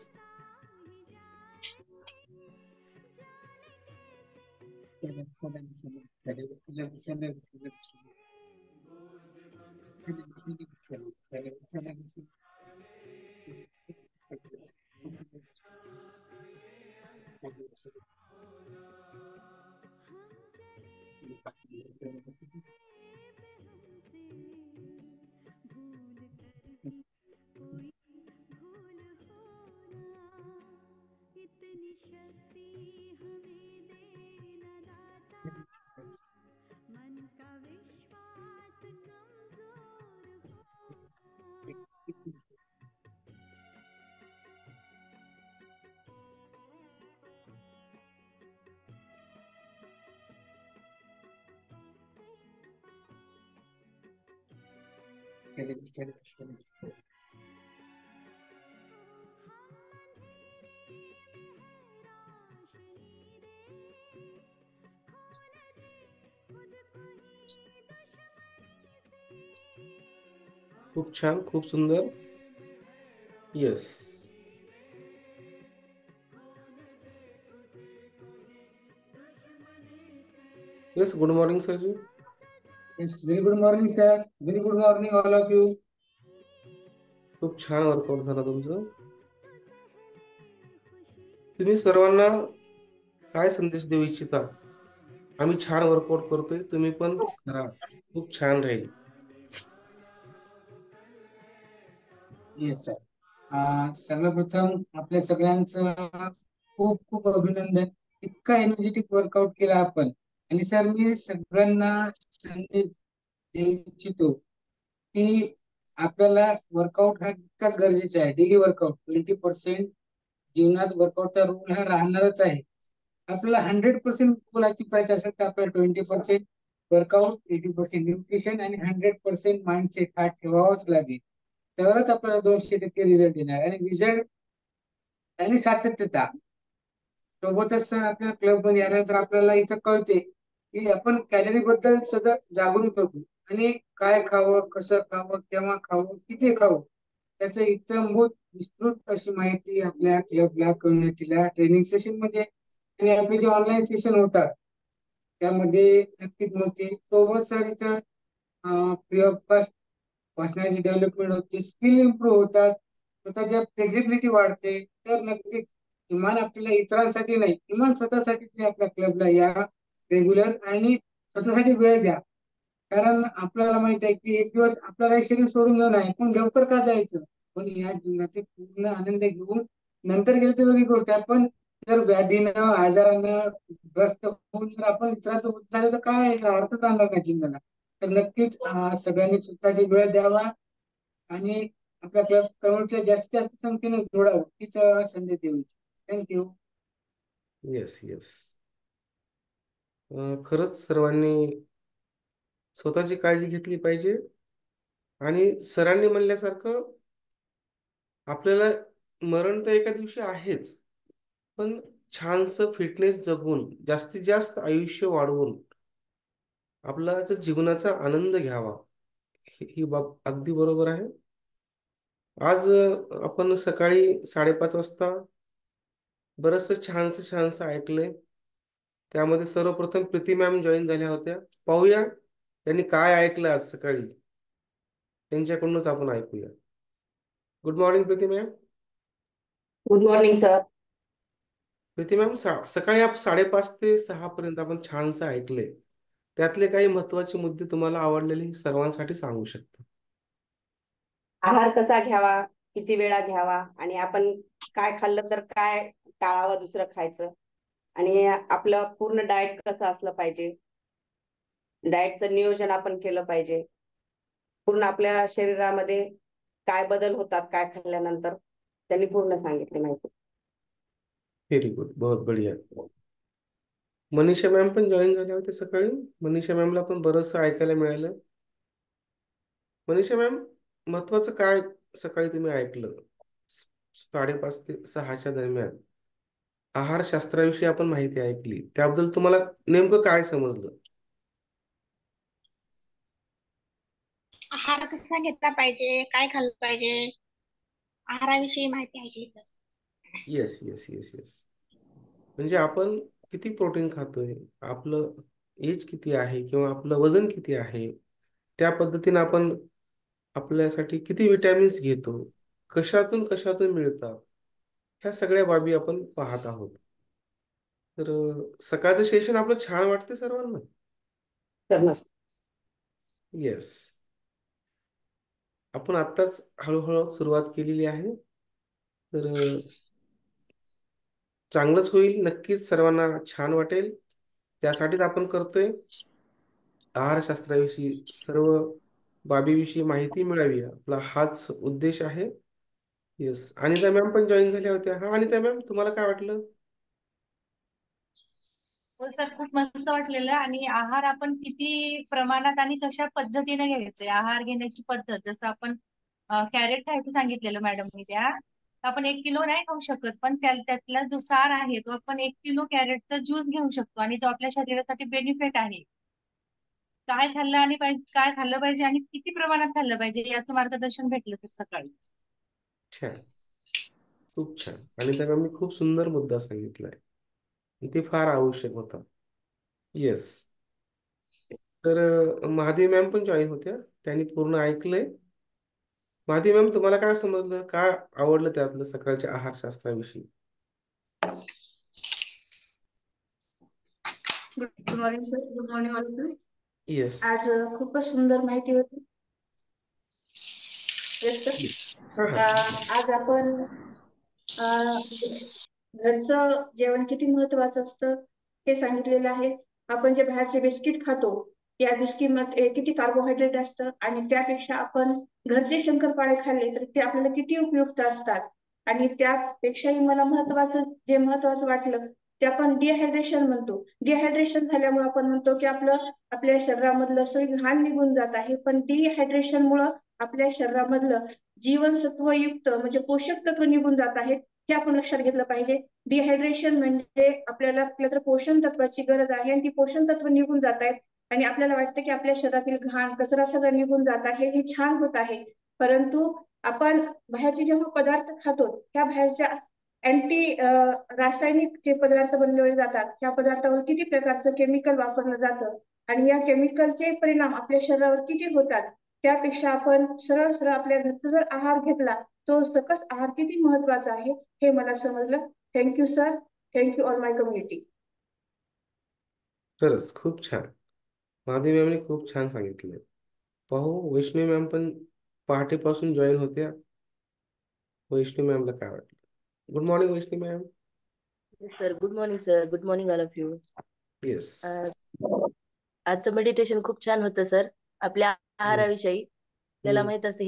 इतनी शक्ति हमें देना दाता मन का विश्वास कमजोर होना खूप छान. खूप सुंदर. Yes. Yes. Good morning sir ji. Yes. Very good morning sir. Very good morning all of you. खूप छान वर्कआउट झाला तुमचं. तुम्ही सर्वांना काय संदेश देऊ इच्छिता? आम्ही छान वर्कआउट करतोय, तुम्ही पण करा. खूप छान राहील. Yes sir. सर्वप्रथम आपल्या सगळ्यांचं खूप खूप अभिनंदन. इतका एनर्जेटिक वर्कआउट केला आपण. आणि सर मी सगळ्यांना संदेश देऊ इच्छितो की आपल्याला वर्कआउट हा तितकाच गरजेचा आहे. डेली वर्कआउट 20% जीवनात वर्कआउटचा रोल हा राहणारच आहे. आपल्याला 100% गोल अचीव करायचं असेल तर आपल्याला 20% वर्कआउट, 80% न्यूट्रिशन आणि 100% माइंडसेट हा ठेवावाच लागेल. तरच आपल्याला 200% रिझल्ट येणार. आणि रिझल्ट आणि सातत्यता सोबतच सर आपल्या क्लब मध्ये आल्यानंतर आपल्याला इथं कळते की आपण कॅलरी बद्दल सगळं जागरूक होतो. आणि काय खावं, कसं खावं, केव्हा खावं, किती खावं त्याचं इत्थंभूत विस्तृत अशी माहिती आपल्या क्लबला, कम्युनिटीला ट्रेनिंग सेशन मध्ये आणि आपले जे ऑनलाईन सेशन होतात त्यामध्ये नक्कीच मिळते. सोबत सर इथं free of cost personality development होते, स्किल इम्प्रूव्ह होतात, स्वतःच्या फ्लेक्झिबिलिटी वाढते. तर नक्कीच किमान आपल्याला इतरांसाठी नाही, किमान स्वतःसाठी तरी आपल्या क्लबला या रेग्युलर आणि स्वतःसाठी वेळ द्या. कारण आपल्याला माहित आहे की एक दिवस आपल्याला हे शरीर सोडून जाणार आहे, पण लवकर का जायचं? पण या जीवनाचे पूर्ण आनंद घेऊन नंतर गेले तर वेगळी गोष्ट आहे. पण जर व्याधीनं, आजारानं ग्रस्त होऊन जर आपण इतरांसोबत झालं तर काय याचा अर्थच राहणार नाही जीवनाला. तर नक्कीच सगळ्यांनी स्वतःसाठी वेळ द्यावा आणि आपल्या क्लब कम्युनिटीच्या जास्तीत जास्त संख्येने जोडावं हीच संदेश देऊ इच्छितो. थँक्यू. Yes yes. खरंच सर्वांनी स्वतःची काळजी घेतली पाहिजे. आणि सरांनी म्हणल्यासारखं आपल्याला मरण तर एका दिवशी आहेच, पण छानसं फिटनेस जगून जास्तीत जास्त आयुष्य वाढवून आपला जो जीवनाचा आनंद घ्यावा, ही बाब अगदी बरोबर आहे. आज आपण सकाळी 5:30 वाजता बरंचसं छानसं छानसं ऐकलंय. त्यामध्ये सर्वप्रथम प्रीती मॅम जॉईन झाल्या होत्या. पाहूया त्यांनी काय ऐकलं आज सकाळी, त्यांच्याकडूनच आपण ऐकूया. Good morning Preeti ma'am. Good morning sir. Preeti ma'am, सकाळी 5:30 ते 6 पर्यंत आपण छानसं ऐकलंय. त्यातले काही महत्वाचे मुद्दे तुम्हाला आवडलेले सर्वांसाठी सांगू शकता. आहार कसा घ्यावा, किती वेळा घ्यावा आणि आपण काय खाल्लं तर काय टाळावं दुसरं खायचं आणि आपलं पूर्ण डाएट कसं असलं पाहिजे, डाएटचं नियोजन आपण केलं पाहिजे. पूर्ण आपल्या शरीरामध्ये काय बदल होतात काय खाल्ल्यानंतर त्यांनी पूर्ण सांगितली माहिती. व्हेरी गुड, बहुत बढिया. मनीषा मॅम पण जॉईन झाल्या होत्या सकाळी. मनीषा मॅमला पण बरंचसं ऐकायला मिळालं. मनीषा मॅम, महत्वाचं काय सकाळी तुम्ही ऐकलं 5:30 ते 6च्या दरम्यान? आहारशास्त्राविषयी आपण माहिती ऐकली, त्याबद्दल तुम्हाला नेमकं काय समजलं? आहार कसा घेतला पाहिजे, काय खाल्लं पाहिजे, आहाराविषयी माहिती ऐकली तर. Yes yes yes yes. म्हणजे आपण किती प्रोटीन खातोय, आपलं एज किती आहे किंवा आपलं वजन किती आहे, त्या पद्धतीने आपण आपल्यासाठी किती विटॅमिन्स घेतो, कशातून कशातून मिळतात, ह्या सगळ्या बाबी आपण पाहत आहोत. तर सकाळचं सेशन आपलं छान वाटतं सर्वांना. तर मस्त. येस. आपण आत्ताच हळूहळू सुरुवात केलेली आहे, तर चांगलंच होईल. नक्कीच सर्वांना छान वाटेल. त्यासाठीच आपण करतोय. आहारशास्त्राविषयी सर्व बाबीविषयी माहिती मिळावी, आपला हाच उद्देश आहे. येस. अनिता मॅम पण जॉईन झाल्या होत्या. हा अनिता मॅम, तुम्हाला काय वाटलं? हो सर, खूप मस्त वाटलेलं. आणि आहार आपण किती प्रमाणात आणि कशा पद्धतीने घ्यायचे, आहार घेण्याची पद्धत, जसं आपण कॅरेट खायचं सांगितलेलं मॅडमनी त्या, आपण 1 किलो नाही खाऊ शकत, पण त्यातला जो सार आहे तो आपण 1 किलो कॅरेटचा ज्यूस घेऊ शकतो आणि तो आपल्या शरीरासाठी बेनिफिट आहे. काय खाल्लं आणि काय खाल्लं पाहिजे आणि किती प्रमाणात खाल्लं पाहिजे याचं मार्गदर्शन भेटलं सर सकाळी. छान, खूप छान. अनिता मॅमनी खूप सुंदर मुद्दा सांगितलाय, ते फार आवश्यक होता. येस. तर महादेवी मॅम पण जॉईन होत्या, त्यांनी पूर्ण ऐकलंय. महादेवी मॅम, तुम्हाला काय समजलं, काय आवडलं त्यातलं सकाळच्या आहारशास्त्राविषयी? Good morning sir. Good morning all. Yes. आज खूपच सुंदर माहिती होती. Yes sir. हा हा. आज आपण घरचं जेवण किती महत्वाचं असतं हे सांगितलेलं आहे. आपण जे बाहेरचे बिस्किट खातो, या बिस्किट मध्ये किती कार्बोहायड्रेट असतं आणि त्यापेक्षा आपण घरचे शंकरपाळे खाल्ले तर ते आपल्याला किती उपयुक्त असतात. आणि त्यापेक्षाही मला महत्वाचं वाटलं ते आपण डिहायड्रेशन म्हणतो. डिहायड्रेशन झाल्यामुळे आपण म्हणतो की आपल्या शरीरामधलं सगळी घाण निघून जात आहे, पण डिहायड्रेशन मुळे आपल्या शरीरामधलं जीवनसत्वयुक्त म्हणजे पोषक तत्व निघून जात आहेत. हे आपण लक्षात घेतलं पाहिजे. डिहायड्रेशन म्हणजे आपल्याला तर पोषण तत्वाची गरज आहे आणि ती पोषण तत्व निघून जात आहेत आणि आपल्याला वाटतं की आपल्या शरीरातील घाण कचरा सगळं निघून जात आहे, हे छान होत आहे. परंतु आपण बाहेरचे जेव्हा पदार्थ खातो त्या बाहेरच्या अँटी रासायनिक जे पदार्थ बनवले जातात त्या पदार्थावर किती प्रकारचं केमिकल वापरलं जातं आणि या केमिकलचे परिणाम आपल्या शरीरावर किती होतात. त्यापेक्षा आपण सरळ सरळ आपल्या घरचा जर आहार घेतला तो सकस आहार किती महत्वाचा आहे हे मला समजलं. Thank you sir. Thank you all my community. खरंच खूप छान. माधवी मॅमने खूप छान सांगितलं. पाहू वैष्णवी मॅम पण पहाटेपासून जॉईन होत्या. वैष्णवी मॅमला काय वाटलं? Good morning Vaishnavi ma'am. Sir good morning sir. Good morning all of you. Yes. आजचं मेडिटेशन खूप छान होतं सर. आपल्या आहाराविषयी आपल्याला माहित असते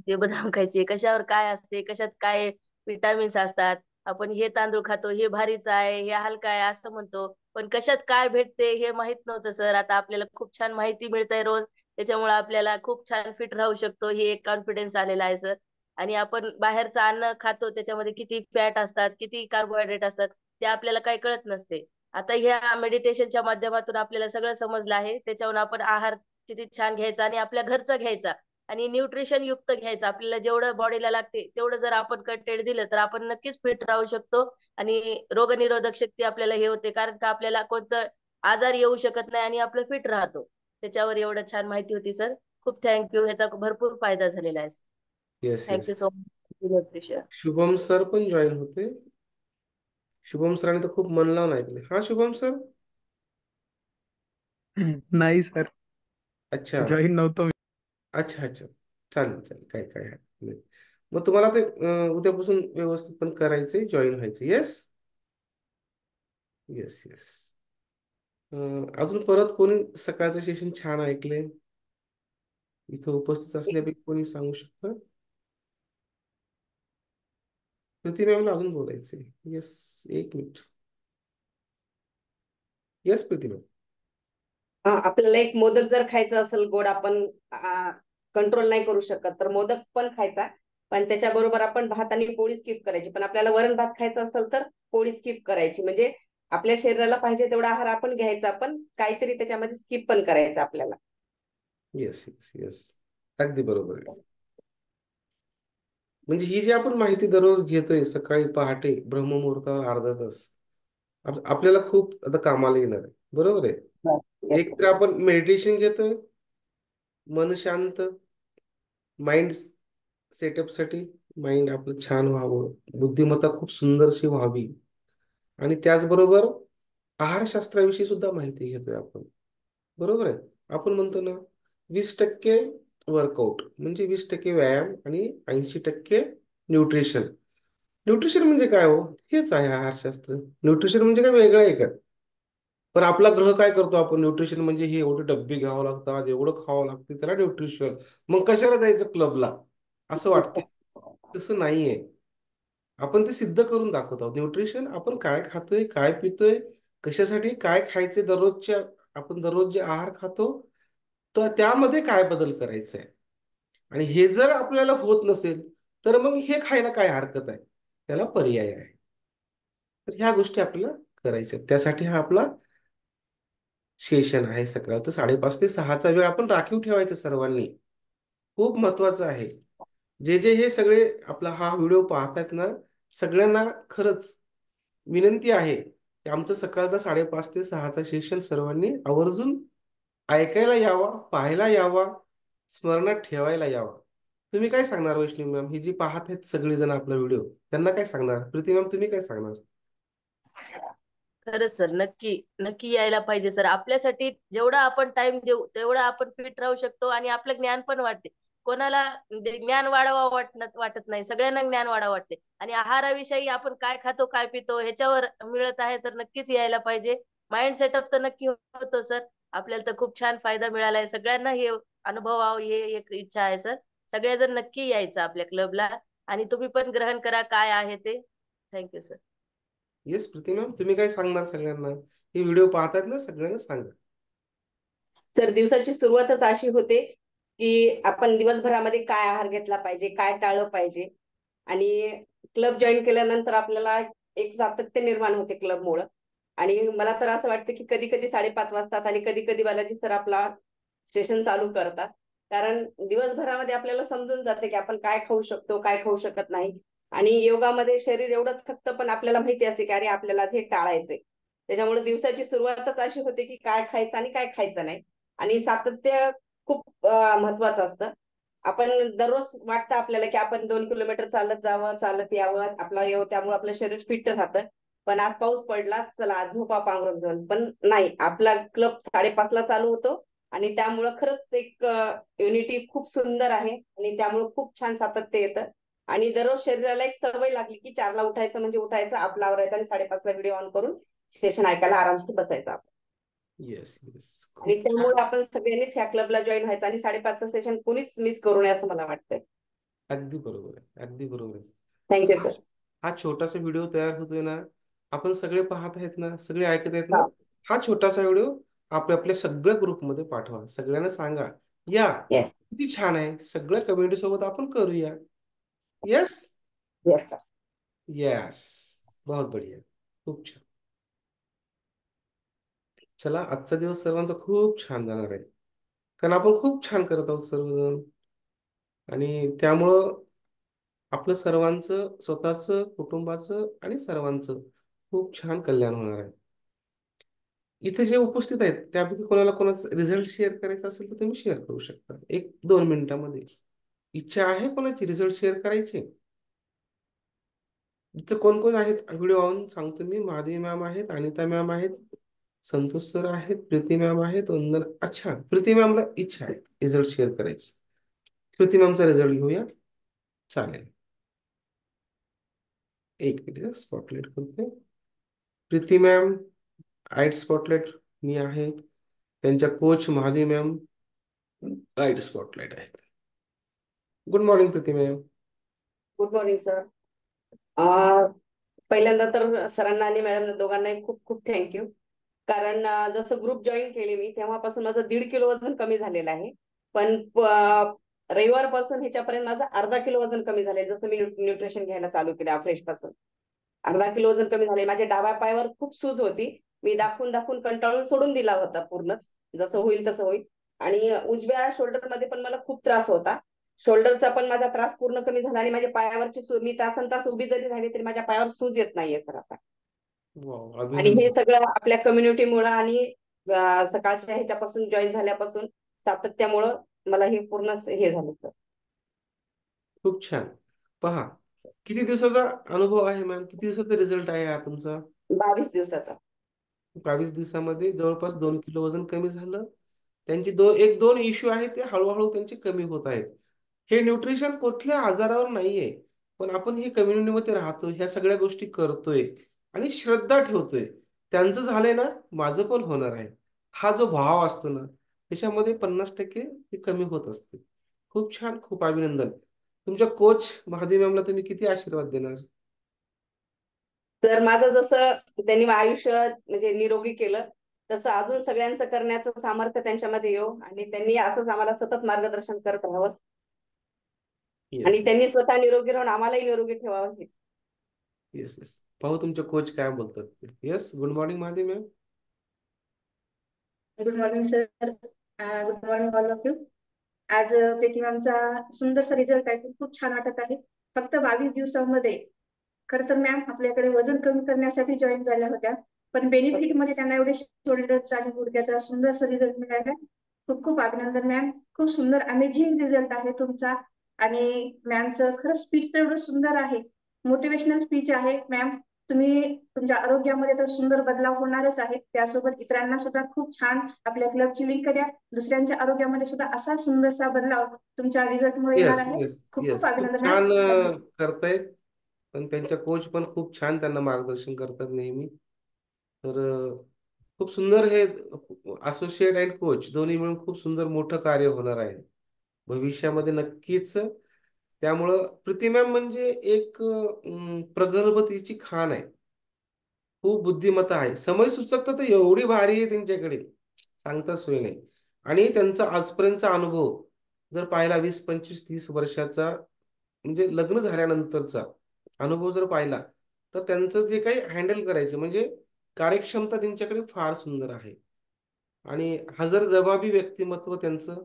हे बदाम खायचे, कशावर काय असते, कशात काय विटामिन्स असतात. आपण हे तांदूळ खातो, हे भारीच आहे, हे हलका आहे असं म्हणतो, पण कशात काय भेटते हे माहित नव्हतं सर. आता आपल्याला खूप छान माहिती मिळते रोज, त्याच्यामुळे आपल्याला खूप छान फिट राहू शकतो, हे एक कॉन्फिडन्स आलेला आहे सर. आणि आपण बाहेरचं अन्न खातो त्याच्यामध्ये किती फॅट असतात, किती कार्बोहायड्रेट असतात ते आपल्याला काही कळत नसते. आता ह्या मेडिटेशनच्या माध्यमातून आपल्याला सगळं समजलं आहे. त्याच्यावरून आपण आहार किती छान घ्यायचा आणि आपल्या घरचा घ्यायचा आणि न्यूट्रिशन युक्त घ्यायचं. आपल्याला जेवढं बॉडीला लागते तेवढं जर आपण कंटेंट दिलं तर आपण नक्कीच फिट राहू शकतो आणि रोगनिरोधक शक्ती आपल्याला हे होते, कारण का आपल्याला कोणतं आजार येऊ शकत नाही आणि आपलं फिट राहतो. त्याच्यावर एवढं छान माहिती होती सर. खूप थँक्यू. ह्याचा भरपूर फायदा झालेला आहे. Yes yes. Thank you so much. Shubham sir पण जॉईन होते. शुभम सरांनी तर खूप मन लावून ऐकले. हा शुभम सर. नाही सर, अच्छा जॉईन नव्हतो मी. अच्छा अच्छा. चालेल चालेल, काय काय हरकत नाही. मग तुम्हाला ते उद्यापासून व्यवस्थित पण करायचंय, जॉईन व्हायचं. Yes yes yes. अजून परत कोणी सकाळचं सेशन छान ऐकले इथं उपस्थित असल्यापैकी कोणी सांगू शकतं? प्रीती मॅमला अजून बोलायचंय. येस, एक मिनिट. Yes Preeti ma'am. आपल्याला एक मोदक जर खायचं असेल गोड, आपण कंट्रोल नाही करू शकत तर मोदक पण खायचा, पण त्याच्याबरोबर आपण भात आणि पोळी स्किप करायची. पण आपल्याला वरण भात खायचं असेल तर पोळी स्किप करायची. म्हणजे आपल्या शरीराला पाहिजे तेवढा आहार आपण घ्यायचा, पण काहीतरी त्याच्यामध्ये स्किप पण करायचं आपल्याला. येस येस येस, अगदी बरोबर आहे. म्हणजे ही जी आपण माहिती दररोज घेतोय सकाळी पहाटे ब्रह्ममुहूर्तावर अर्धा तास, आपल्याला खूप आता कामाला येणार आहे. बरोबर आहे. एक तर आपण मेडिटेशन घेतोय मन शांत, माइंड सेटअपसाठी, माइंड आपलं छान व्हावं, बुद्धिमत्ता खूप सुंदरशी व्हावी. आणि त्याचबरोबर आहारशास्त्राविषयी सुद्धा माहिती घेतोय आपण. बरोबर आहे. आपण म्हणतो ना 20% वर्कआउट म्हणजे 20% व्यायाम आणि 80% न्यूट्रिशन. न्यूट्रिशन म्हणजे काय हो? हेच आहे आहारशास्त्र. न्यूट्रिशन म्हणजे काय वेगळं आहे का? पण आपला ग्रह काय करतो, आपण न्यूट्रिशन म्हणजे हे एवढे डब्बे घ्यावं लागतात, एवढं खावं लागतं, त्याला न्यूट्रिशन. मग कशाला जायचं क्लबला असं वाटते. तसं नाहीये. आपण ते सिद्ध करून दाखवत आहोत. न्यूट्रिशन आपण काय खातोय, काय पितोय, कशासाठी काय खायचे, दररोजच्या आपण दररोज जे आहार खातो तर त्यामध्ये काय बदल करायचा आहे. आणि हे जर आपल्याला होत नसेल तर मग हे खायला काय हरकत आहे, त्याला पर्याय आहे. तर ह्या गोष्टी आपल्याला करायच्या. त्यासाठी हा आपला सेशन आहे सकाळचं 5:30 ते 6चा वेळ आपण राखीव ठेवायचा सर्वांनी. खूप महत्वाचं आहे. जे जे हे सगळे आपला हा व्हिडिओ पाहतात ना, सगळ्यांना खरंच विनंती आहे की आमचं सकाळचा 5:30 ते 6चा सेशन सर्वांनी आवर्जून ऐकायला यावा, पाहायला यावा, स्मरणात ठेवायला यावा. तुम्ही काय सांगणार वैष्णवी मॅम? ही जी पाहत आहेत सगळेजण आपला व्हिडिओ, त्यांना काय सांगणार? प्रीती मॅम तुम्ही काय सांगणार? खरंच सर, नक्की नक्की यायला पाहिजे सर. आपल्यासाठी जेवढा आपण टाइम देऊ तेवढा आपण फिट राहू शकतो आणि आपलं ज्ञान पण वाढते. कोणाला ज्ञान वाढावं वाटत नाही, सगळ्यांना ज्ञान वाढावं वाटते. आणि आहाराविषयी आपण काय खातो काय पितो ह्याच्यावर मिळत आहे तर नक्कीच यायला पाहिजे. माइंड सेटअप तर नक्की होतो सर. आपल्याला तर खूप छान फायदा मिळाला आहे. सगळ्यांना हे अनुभवावं हे एक इच्छा आहे सर. सगळेजण नक्की यायचं आपल्या क्लबला आणि तुम्ही पण ग्रहण करा काय आहे ते. Thank you sir. Yes Preeti ma'am, तुम्ही काय सांगणार सगळ्यांना? हे व्हिडिओ पाहतात ना, सगळ्यांना सांगा. तर दिवसाची सुरुवातच अशी होते की आपण दिवसभरामध्ये काय आहार घेतला पाहिजे, काय टाळलं पाहिजे. आणि क्लब जॉईन केल्यानंतर आपल्याला एक सातत्य निर्माण होते क्लबमुळं. आणि मला तर असं वाटतं की कधी कधी 5:30 वाजतात आणि कधी कधी बालाजी सर आपला सेशन चालू करतात. कारण दिवसभरामध्ये आपल्याला समजून जाते की आपण काय खाऊ शकतो, काय खाऊ शकत नाही. आणि योगामध्ये शरीर एवढं थकतं पण आपल्याला माहिती असते की अरे आपल्याला आज हे टाळायचंय. त्याच्यामुळे दिवसाची सुरुवातच अशी होते की काय खायचं आणि काय खायचं नाही. आणि सातत्य खूप महत्वाचं असतं. आपण दररोज वाटतं आपल्याला की आपण 2 किलोमीटर चालत जावं, चालत यावं, त्यामुळे आपलं शरीर फिट राहतं. पण आज पाऊस पडला, चला आज झोपा पांघरून घेऊन. पण नाही, आपला क्लब 5:30 ला चालू होतो आणि त्यामुळं खरंच एक युनिटी खूप सुंदर आहे आणि त्यामुळे खूप छान सातत्य येतं. आणि दररोज शरीराला एक सवय लागली की 4 ला उठायचं म्हणजे उठायचं, आपला आवरायचं आणि 5:30 ला व्हिडिओ ऑन करून सेशन ऐकायला आरामशीर बसायचं आपण. येस येस, आणि खूप छान. त्यामुळे आपण सगळ्यांनीच ह्या क्लबला जॉईन व्हायचं आणि 5:30चं सेशन कोणीच मिस करू नये असं मला वाटतंय. अगदी बरोबर आहे, अगदी बरोबर आहे. थँक्यू हा सर. हा छोटासा व्हिडिओ तयार होतोय ना, आपण सगळे पाहत आहेत ना, सगळे ऐकत आहेत ना. हा. हा छोटासा व्हिडिओ आपल्या आपल्या सगळ्या ग्रुपमध्ये पाठवा, सगळ्यांना सांगा या येस किती छान आहे, सगळ्या कम्युनिटी सोबत आपण करूया. Yes yes sir. येस, बहुत बढिया, खूप छान. चला, आजचा दिवस सर्वांचा खूप छान जाणार आहे, कारण आपण खूप छान करत आहोत सर्वजण. आणि त्यामुळं आपलं सर्वांचं, स्वतःचं, कुटुंबाचं आणि सर्वांचं खूप छान कल्याण होणार आहे. इथे जे उपस्थित आहेत त्यापैकी कोणाला कोणाचा रिझल्ट शेअर करायचा असेल तर तुम्ही शेअर करू शकता 1-2 मिनिटांमध्ये. इच्छा आहे कोणाची रिझल्ट शेअर करायची? इथं कोण कोण आहेत? व्हिडिओ ऑन सांगतो मी. महादेवी मॅम आहेत, अनिता मॅम आहेत, संतोष सर आहेत, प्रीती मॅम आहेत, वंदना. अच्छा, प्रीती मॅमला इच्छा आहे रिझल्ट शेअर करायची. प्रीती मॅमचा रिझल्ट घेऊया, चालेल. एक मिनिट स्पॉटलाइट करते. प्रीती मॅम आईट स्पॉटलाइट मी आहे, त्यांच्या कोच महादेवी मॅम आईट स्पॉटलाइट आहेत. Good morning Preeti ma'am. Good morning sir. पहिल्यांदा तर सरांना आणि मॅडम दोघांनाही खूप खूप थँक्यू. कारण जसं ग्रुप जॉईन केले मी तेव्हापासून माझं 1.5 किलो वजन कमी झालेलं आहे. पण रविवारपासून ह्याच्यापर्यंत माझं 0.5 किलो वजन कमी झालंय. जसं मी न्यूट्रिशन घ्यायला चालू केलं फ्रेश पासून 0.5 किलो वजन कमी झाले. माझ्या डाव्या पायावर खूप सूज होती. मी दाखवून दाखवून कंटाळून सोडून दिला होता पूर्णच, जसं होईल तसं होईल. आणि उजव्या शोल्डर मध्ये पण मला खूप त्रास होता. शोल्डरचा पण माझा त्रास पूर्ण कमी झाला आणि माझ्या पायावरची सूज, मी तासन उभी जरी राहिली तरी माझ्या पायावर सूज येत नाहीये सर आता. वाव, आणि हे अभिनंदन. सगळं आपल्या कम्युनिटीमुळं आणि सकाळच्या ह्याच्यापासून जॉईन झाल्यापासून सातत्यामुळं मला हे पूर्ण हे झालं सर. खूप छान. पहा, किती दिवसाचा अनुभव आहे मॅम? किती दिवसाचा रिझल्ट आहे हा तुमचा? 22 दिवसाचा. 22 दिवसामध्ये जवळपास 2 किलो वजन कमी झालं. त्यांची 2 इश्यू आहेत ते हळूहळू त्यांचे कमी होत आहेत. हे न्यूट्रिशन कुठल्या आजारावर नाहीये, पण आपण ही कम्युनिटीमध्ये राहतो, ह्या सगळ्या गोष्टी करतोय आणि श्रद्धा ठेवतोय. त्यांचं झालंय ना, माझं पण होणार आहे. हा जो भाव असतो ना, त्याच्यामध्ये 50% हे कमी होत असते. खूप छान, खूप अभिनंदन. तुमच्या कोच महादेवी मॅमला तुम्ही किती आशीर्वाद देणार? तर माझं जसं त्यांनी आयुष्य म्हणजे निरोगी केलं तसं अजून सगळ्यांचं करण्याचं सामर्थ्य त्यांच्यामध्ये येऊ आणि त्यांनी असंच आम्हाला सतत मार्गदर्शन करत राहावं. येस आणि त्यांनी स्वतः निरोगी राहून आम्हालाही निरोगी ठेवावं हेच. येस येस, पाहू तुमचे कोच काय बोलतात. Yes, good morning Mahadevi ma'am. Good morning sir. Good morning all of you. आज प्रीती मॅमचा सुंदरसा रिझल्ट आहे, खूप छान वाटत आहे. फक्त 22 दिवसामध्ये. खरं तर मॅम आपल्याकडे वजन कमी करण्यासाठी जॉईन झाल्या होत्या, पण बेनिफिट मध्ये त्यांना एवढे शोल्डरचा आणि गुडघ्याचा सुंदरसा रिझल्ट मिळाला. खूप खूप अभिनंदन मॅम. खूप सुंदर अमेझिंग रिझल्ट आहे तुमचा. आणि मॅमचं खरंच स्पीच तर एवढं सुंदर आहे, मोटिवेशनल स्पीच आहे मॅम. तुम्ही तुमच्या आरोग्यामध्ये तर सुंदर बदलाव होणारच आहे. त्यासोबत इतरांना सुद्धा खूप छान आपल्या क्लबची लिंक द्या. दुसऱ्यांच्या आरोग्यामध्ये सुद्धा असा सुंदरसा बदलाव तुमच्या रिझल्टमुळे येणार येस आहे. येस खूप येस खूप खूप अभिनंदन छान मॅम. करतायत. पण त्यांच्या कोच पण खूप छान त्यांना मार्गदर्शन करतात नेहमी. तर खूप सुंदर हे असोसिएट अँड कोच दोन्ही मिळून खूप सुंदर मोठं कार्य होणार आहे भविष्यामध्ये नक्कीच. त्यामुळं प्रीती मॅम म्हणजे एक प्रगल्भतेची खाण आहे. खूप बुद्धिमत्ता आहे. समय सूचकता तर एवढी भारी आहे त्यांच्याकडे, सांगता सोय नाही. आणि त्यांचा आजपर्यंतचा अनुभव जर पाहिला 20, 25, 30 वर्षाचा, म्हणजे लग्न झाल्यानंतरचा अनुभव जर पाहिला, तर त्यांचं जे काही हँडल करायचे म्हणजे कार्यक्षमता त्यांच्याकडे फार सुंदर आहे. आणि हजरजबाबी व्यक्तिमत्व त्यांचं.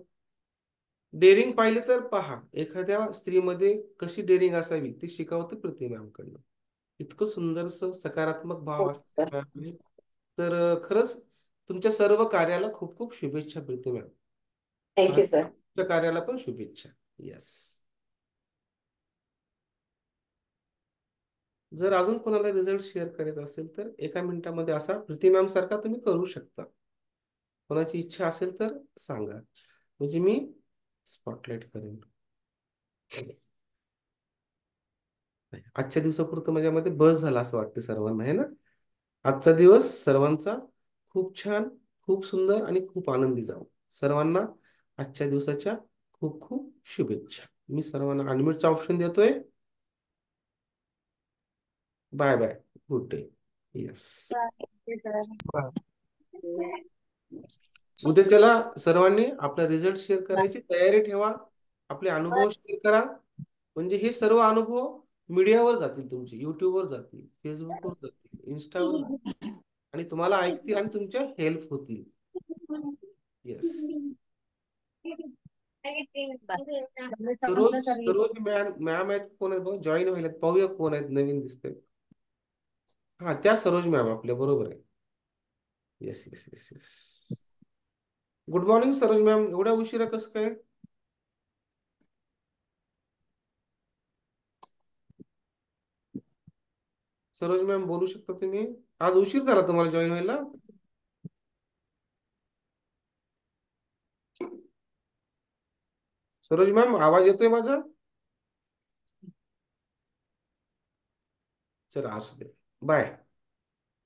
डेअरिंग पाहिले तर पहा, एखाद्या स्त्रीमध्ये कशी डेअरिंग असावी ते शिकवतं प्रीती मॅमकडनं. इतकं सुंदरसं सकारात्मक भाव हो सर. असतो. तर खरंच तुमच्या सर्व कार्याला खूप खूप शुभेच्छा प्रीती मॅम. Thank you sir. तुमच्या कार्याला पण शुभेच्छा. येस. जर अजून कोणाला रिझल्ट शेअर करायचा असेल तर 1 मिनिटामध्ये असा प्रीती मॅम सारखा तुम्ही करू शकता. कोणाची इच्छा असेल तर सांगा, म्हणजे मी स्पॉटलाइट करेन. आजच्या दिवसापुरतं माझ्यामध्ये बस झाला असं वाटतं सर्वांना, आहे ना. आजचा दिवस सर्वांचा खूप छान, खूप सुंदर आणि खूप आनंदी जावो. सर्वांना आजच्या दिवसाच्या खूप खूप शुभेच्छा. मी सर्वांना अनम्यूटचा ऑप्शन देतोय. Bye bye. Good day. Yes. उद्या त्याला सर्वांनी आपला रिझल्ट शेअर करायची तयारी ठेवा. आपले अनुभव शेअर करा. म्हणजे हे सर्व अनुभव मीडियावर जातील, तुमचे युट्यूबवर जातील, फेसबुकवर जातील, इन्स्टावर जातील आणि तुम्हाला ऐकतील आणि तुमच्या हेल्प होतील. Yes. Saroj Saroj ma'am ma'am आहेत, कोण आहेत बघा, जॉईन व्हायला पाहूया कोण आहेत, नवीन दिसते. हा, त्या सरोज मॅम आपल्या बरोबर आहे. Yes yes yes yes. Good morning Saroj ma'am. एवढ्या उशिरा कसं काय? सरोज मॅम बोलू शकता तुम्ही? आज उशीर झाला तुम्हाला जॉईन व्हायला? सरोज मॅम आवाज येतोय माझा? चला असू दे. बाय.